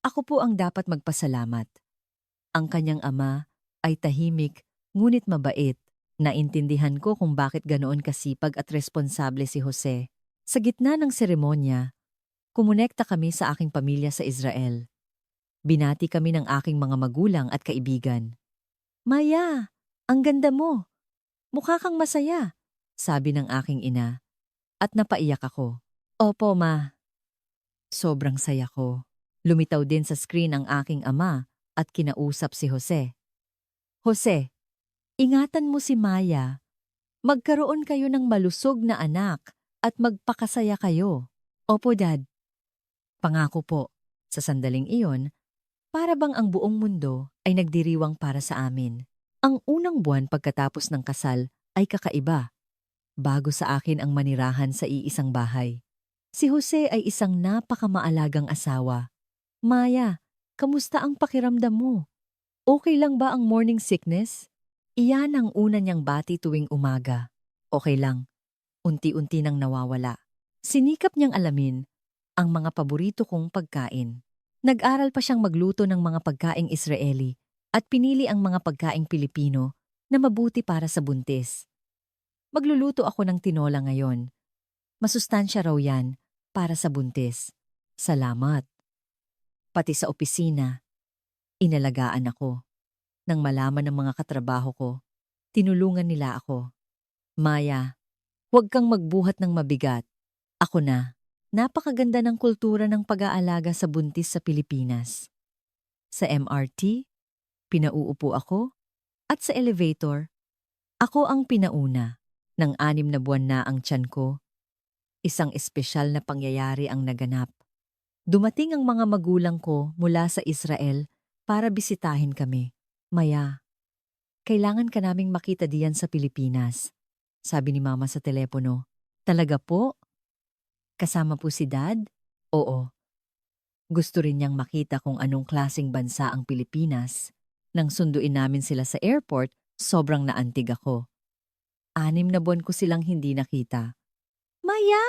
ako po ang dapat magpasalamat. Ang kanyang ama ay tahimik ngunit mabait. Naintindihan ko kung bakit ganoon kasipag at responsable si Jose. Sa gitna ng seremonya, kumonekta kami sa aking pamilya sa Israel. Binati kami ng aking mga magulang at kaibigan. Maya, ang ganda mo. Mukha kang masaya, sabi ng aking ina. At napaiyak ako. Opo, ma. Sobrang saya ko. Lumitaw din sa screen ang aking ama at kinausap si Jose. Jose, ingatan mo si Maya. Magkaroon kayo ng malusog na anak at magpakasaya kayo. Opo, Dad. Pangako po. Sa sandaling iyon, para bang ang buong mundo ay nagdiriwang para sa amin. Ang unang buwan pagkatapos ng kasal ay kakaiba. Bago sa akin ang manirahan sa iisang bahay. Si Jose ay isang napakamaalagang asawa. Maya, kamusta ang pakiramdam mo? Okay lang ba ang morning sickness? Iyan ang una niyang bati tuwing umaga. Okay lang. Unti-unti nang nawawala. Sinikap niyang alamin ang mga paborito kong pagkain. Nag-aral pa siyang magluto ng mga pagkaing Israeli at pinili ang mga pagkaing Pilipino na mabuti para sa buntis. Magluluto ako ng tinola ngayon. Masustansya raw yan para sa buntis. Salamat. Pati sa opisina, inalagaan ako. Nang malaman ng mga katrabaho ko, tinulungan nila ako. Maya, huwag kang magbuhat ng mabigat. Ako na. Napakaganda ng kultura ng pag-aalaga sa buntis sa Pilipinas. Sa MRT, pinauupo ako at sa elevator, ako ang pinauna. Nang 6 na buwan na ang tiyan ko, isang espesyal na pangyayari ang naganap. Dumating ang mga magulang ko mula sa Israel para bisitahin kami. Maya, kailangan ka naming makita diyan sa Pilipinas. Sabi ni Mama sa telepono. Talaga po? Kasama po si Dad? Oo. Gusto rin niyang makita kung anong klaseng bansa ang Pilipinas. Nang sunduin namin sila sa airport, sobrang naantig ako. 6 na buwan ko silang hindi nakita. Maya!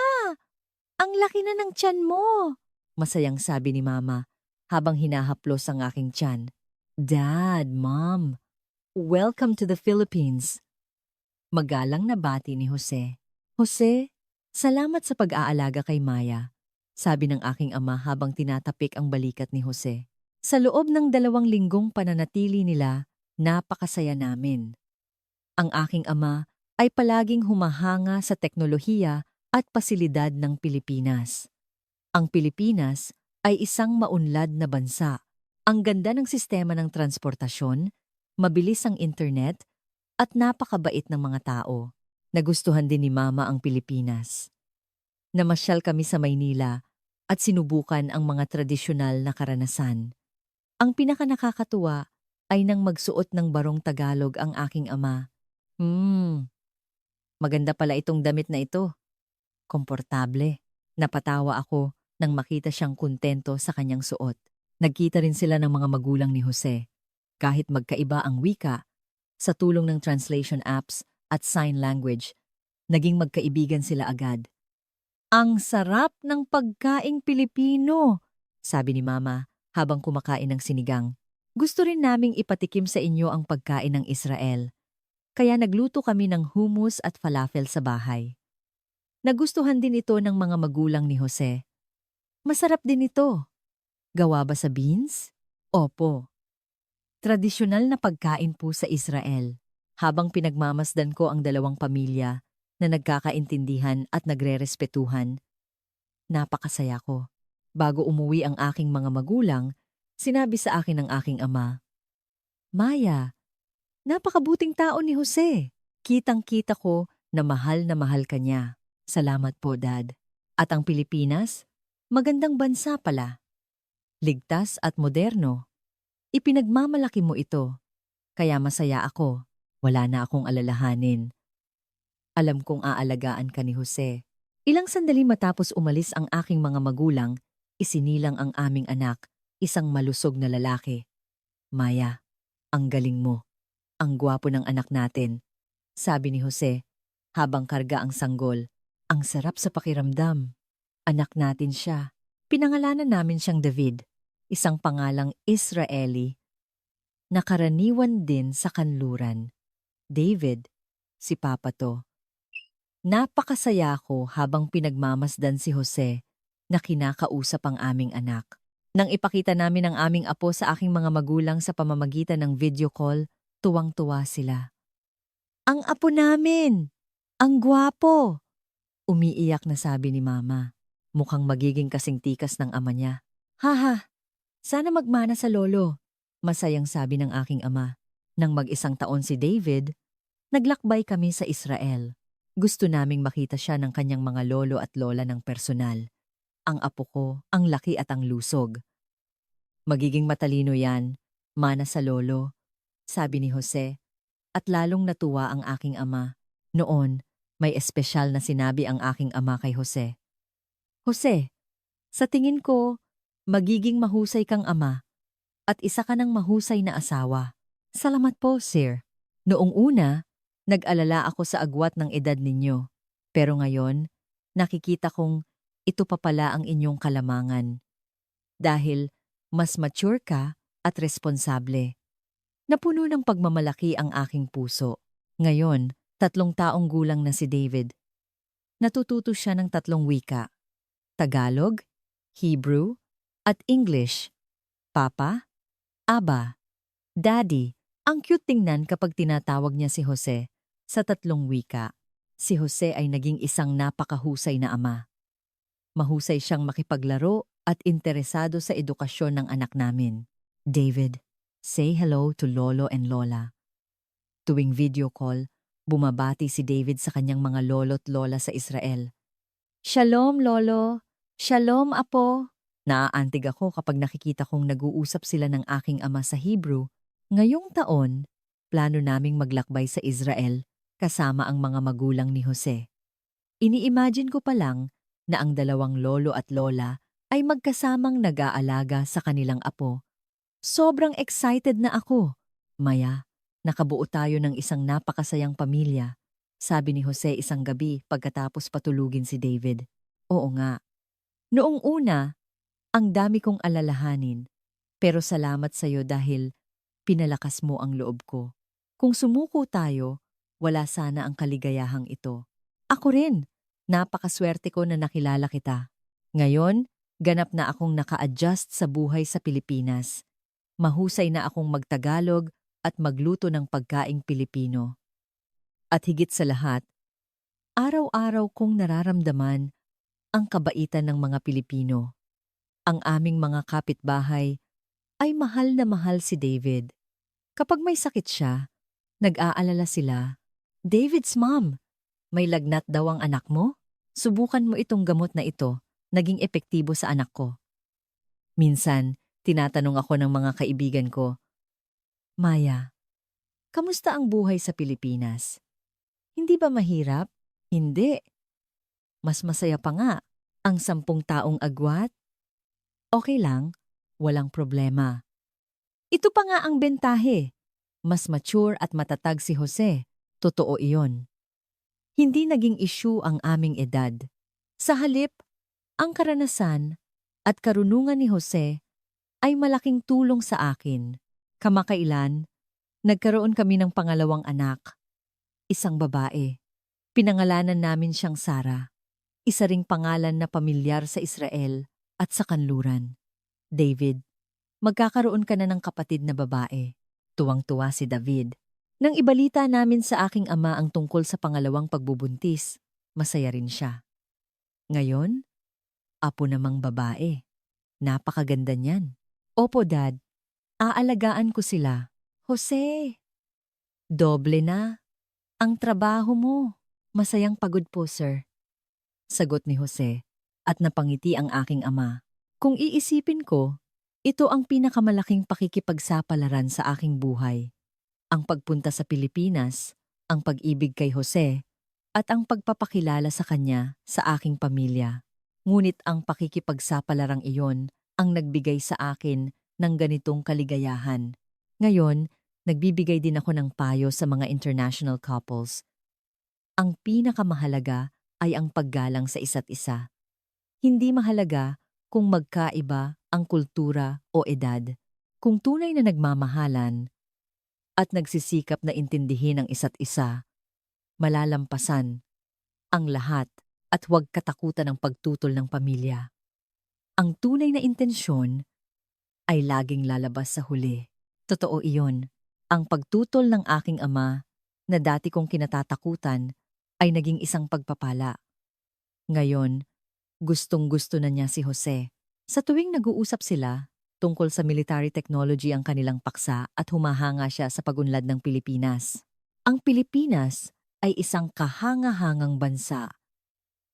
Ang laki na ng tiyan mo! Masayang sabi ni Mama habang hinahaplos ang aking tiyan. Dad, Mom, welcome to the Philippines. Magalang na bati ni Jose. Jose, salamat sa pag-aalaga kay Maya, sabi ng aking ama habang tinatapik ang balikat ni Jose. Sa loob ng 2 linggong pananatili nila, napakasaya namin. Ang aking ama ay palaging humahanga sa teknolohiya at pasilidad ng Pilipinas. Ang Pilipinas ay isang maunlad na bansa. Ang ganda ng sistema ng transportasyon, mabilis ang internet, at napakabait ng mga tao. Nagustuhan din ni Mama ang Pilipinas. Namasyal kami sa Maynila at sinubukan ang mga tradisyonal na karanasan. Ang pinakanakakatuwa ay nang magsuot ng barong Tagalog ang aking ama. Maganda pala itong damit na ito. Komportable. Napatawa ako nang makita siyang kontento sa kanyang suot. Nagkita rin sila ng mga magulang ni Jose. Kahit magkaiba ang wika, sa tulong ng translation apps at sign language, naging magkaibigan sila agad. Ang sarap ng pagkaing Pilipino, sabi ni Mama habang kumakain ng sinigang. Gusto rin naming ipatikim sa inyo ang pagkain ng Israel. Kaya nagluto kami ng hummus at falafel sa bahay. Nagustuhan din ito ng mga magulang ni Jose. Masarap din ito. Gawa ba sa beans? Opo. Tradisyonal na pagkain po sa Israel. Habang pinagmamasdan ko ang 2 pamilya na nagkakaintindihan at nagrerespetuhan, napakasaya ko. Bago umuwi ang aking mga magulang, sinabi sa akin ng aking ama, Maya, napakabuting tao ni Jose. Kitang-kita ko na mahal ka niya. Salamat po, Dad. At ang Pilipinas, magandang bansa pala. Ligtas at moderno. Ipinagmamalaki mo ito. Kaya masaya ako. Wala na akong alalahanin. Alam kong aalagaan ka ni Jose. Ilang sandali matapos umalis ang aking mga magulang, isinilang ang aming anak, isang malusog na lalaki. Maya, ang galing mo. Ang gwapo ng anak natin, sabi ni Jose, habang karga ang sanggol. Ang sarap sa pakiramdam. Anak natin siya. Pinangalanan namin siyang David, isang pangalang Israeli, na karaniwan din sa kanluran. David, si Papa to. Napakasaya ko habang pinagmamasdan si Jose na kinakausap ang aming anak. Nang ipakita namin ang aming apo sa aking mga magulang sa pamamagitan ng video call, tuwang-tuwa sila. Ang apo namin! Ang gwapo! Umiiyak na sabi ni Mama. Mukhang magiging kasing tikas ng ama niya. Haha, Sana magmana sa lolo, masayang sabi ng aking ama. Nang mag-isang taon si David, naglakbay kami sa Israel. Gusto naming makita siya ng kanyang mga lolo at lola ng personal. Ang apo ko, ang laki at ang lusog. Magiging matalino yan, mana sa lolo, sabi ni Jose, at lalong natuwa ang aking ama. Noon, may espesyal na sinabi ang aking ama kay Jose. Jose, sa tingin ko, magiging mahusay kang ama at isa ka ng mahusay na asawa. Salamat po, sir. Noong una, nag-alala ako sa agwat ng edad ninyo. Pero ngayon, nakikita kong ito pa pala ang inyong kalamangan. Dahil mas mature ka at responsable. Napuno ng pagmamalaki ang aking puso. Ngayon, 3 taong gulang na si David. Natututo siya ng 3 wika. Tagalog, Hebrew, at English. Papa, Aba, Daddy. Ang cute tingnan kapag tinatawag niya si Jose sa 3 wika. Si Jose ay naging isang napakahusay na ama. Mahusay siyang makipaglaro at interesado sa edukasyon ng anak namin. David, say hello to Lolo and Lola. Tuwing video call, bumabati si David sa kanyang mga lolo't lola sa Israel. Shalom, Lolo! Shalom, Apo! Naaantig ako kapag nakikita kong nag-uusap sila ng aking ama sa Hebrew. Ngayong taon, plano naming maglakbay sa Israel kasama ang mga magulang ni Jose. Ini-imagine ko pa lang na ang 2 lolo at lola ay magkasamang nag-aalaga sa kanilang apo. Sobrang excited na ako. Maya, nakabuo tayo ng isang napakasayang pamilya, sabi ni Jose isang gabi pagkatapos patulugin si David. Oo nga. Noong una, ang dami kong alalahanin, pero salamat sa iyo dahil pinalakas mo ang loob ko. Kung sumuko tayo, wala sana ang kaligayahang ito. Ako rin, napakaswerte ko na nakilala kita. Ngayon, ganap na akong naka-adjust sa buhay sa Pilipinas. Mahusay na akong magtagalog at magluto ng pagkaing Pilipino. At higit sa lahat, araw-araw kong nararamdaman ang kabaitan ng mga Pilipino. Ang aming mga kapitbahay ay mahal na mahal si David. Kapag may sakit siya, nag-aalala sila. David's mom, may lagnat daw ang anak mo? Subukan mo itong gamot na ito, naging epektibo sa anak ko. Minsan, tinatanong ako ng mga kaibigan ko, Maya, kamusta ang buhay sa Pilipinas? Hindi ba mahirap? Hindi. Mas masaya pa nga, ang 10 taong agwat. Okay lang, walang problema. Ito pa nga ang bentahe. Mas mature at matatag si Jose. Totoo iyon. Hindi naging issue ang aming edad. Sa halip, ang karanasan at karunungan ni Jose ay malaking tulong sa akin. Kamakailan, nagkaroon kami ng pangalawang anak. Isang babae. Pinangalanan namin siyang Sarah. Isa ring pangalan na pamilyar sa Israel at sa kanluran. David, magkakaroon ka na ng kapatid na babae. Tuwang-tuwa si David. Nang ibalita namin sa aking ama ang tungkol sa pangalawang pagbubuntis, masaya rin siya. Ngayon, apo namang babae. Napakaganda niyan. Opo, Dad. Aalagaan ko sila. Jose, doble na. Ang trabaho mo. Masayang pagod po, sir. Sagot ni Jose at napangiti ang aking ama. Kung iisipin ko, ito ang pinakamalaking pakikipagsapalaran sa aking buhay. Ang pagpunta sa Pilipinas, ang pag-ibig kay Jose, at ang pagpapakilala sa kanya sa aking pamilya. Ngunit ang pakikipagsapalarang iyon ang nagbigay sa akin ng ganitong kaligayahan. Ngayon, nagbibigay din ako ng payo sa mga international couples. Ang pinakamahalaga ay ang paggalang sa isa't isa. Hindi mahalaga kung magkaiba ang kultura o edad. Kung tunay na nagmamahalan at nagsisikap na intindihin ang isa't isa, malalampasan ang lahat at huwag katakutan ang pagtutol ng pamilya. Ang tunay na intensyon ay laging lalabas sa huli. Totoo iyon. Ang pagtutol ng aking ama na dati kong kinatatakutan ay naging isang pagpapala. Ngayon, gustong-gusto na niya si Jose. Sa tuwing nag-uusap sila, Tungkol sa military technology ang kanilang paksa at humahanga siya sa pagunlad ng Pilipinas. Ang Pilipinas ay isang kahanga-hangang bansa.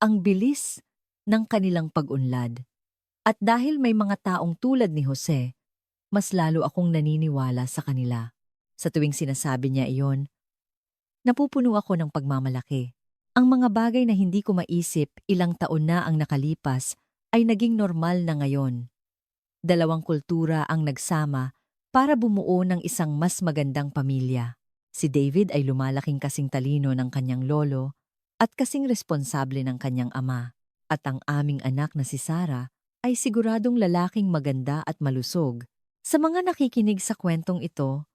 Ang bilis ng kanilang pag-unlad. At dahil may mga taong tulad ni Jose, mas lalo akong naniniwala sa kanila. Sa tuwing sinasabi niya iyon, napupuno ako ng pagmamalaki. Ang mga bagay na hindi ko maisip ilang taon na ang nakalipas ay naging normal na ngayon. Dalawang kultura ang nagsama para bumuo ng isang mas magandang pamilya. Si David ay lumalaking kasing talino ng kanyang lolo at kasing responsable ng kanyang ama. At ang aming anak na si Sarah ay siguradong lalaking maganda at malusog. Sa mga nakikinig sa kwentong ito,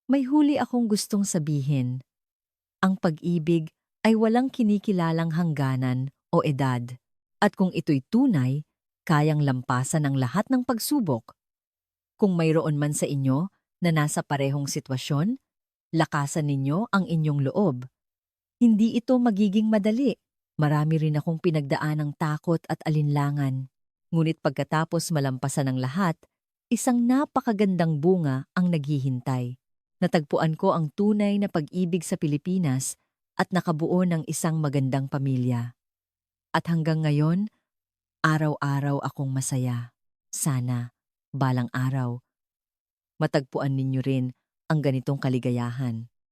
may huli akong gustong sabihin. Ang pag-ibig ay walang kinikilalang hangganan o edad. At kung ito'y tunay, kayang lampasan ang lahat ng pagsubok. Kung mayroon man sa inyo na nasa parehong sitwasyon, lakasan ninyo ang inyong loob. Hindi ito magiging madali. Marami rin akong pinagdaan ng takot at alinlangan. Ngunit pagkatapos malampasan ang lahat, isang napakagandang bunga ang naghihintay. Natagpuan ko ang tunay na pag-ibig sa Pilipinas at nakabuo ng isang magandang pamilya. At hanggang ngayon, araw-araw akong masaya. Sana, balang araw, matagpuan ninyo rin ang ganitong kaligayahan.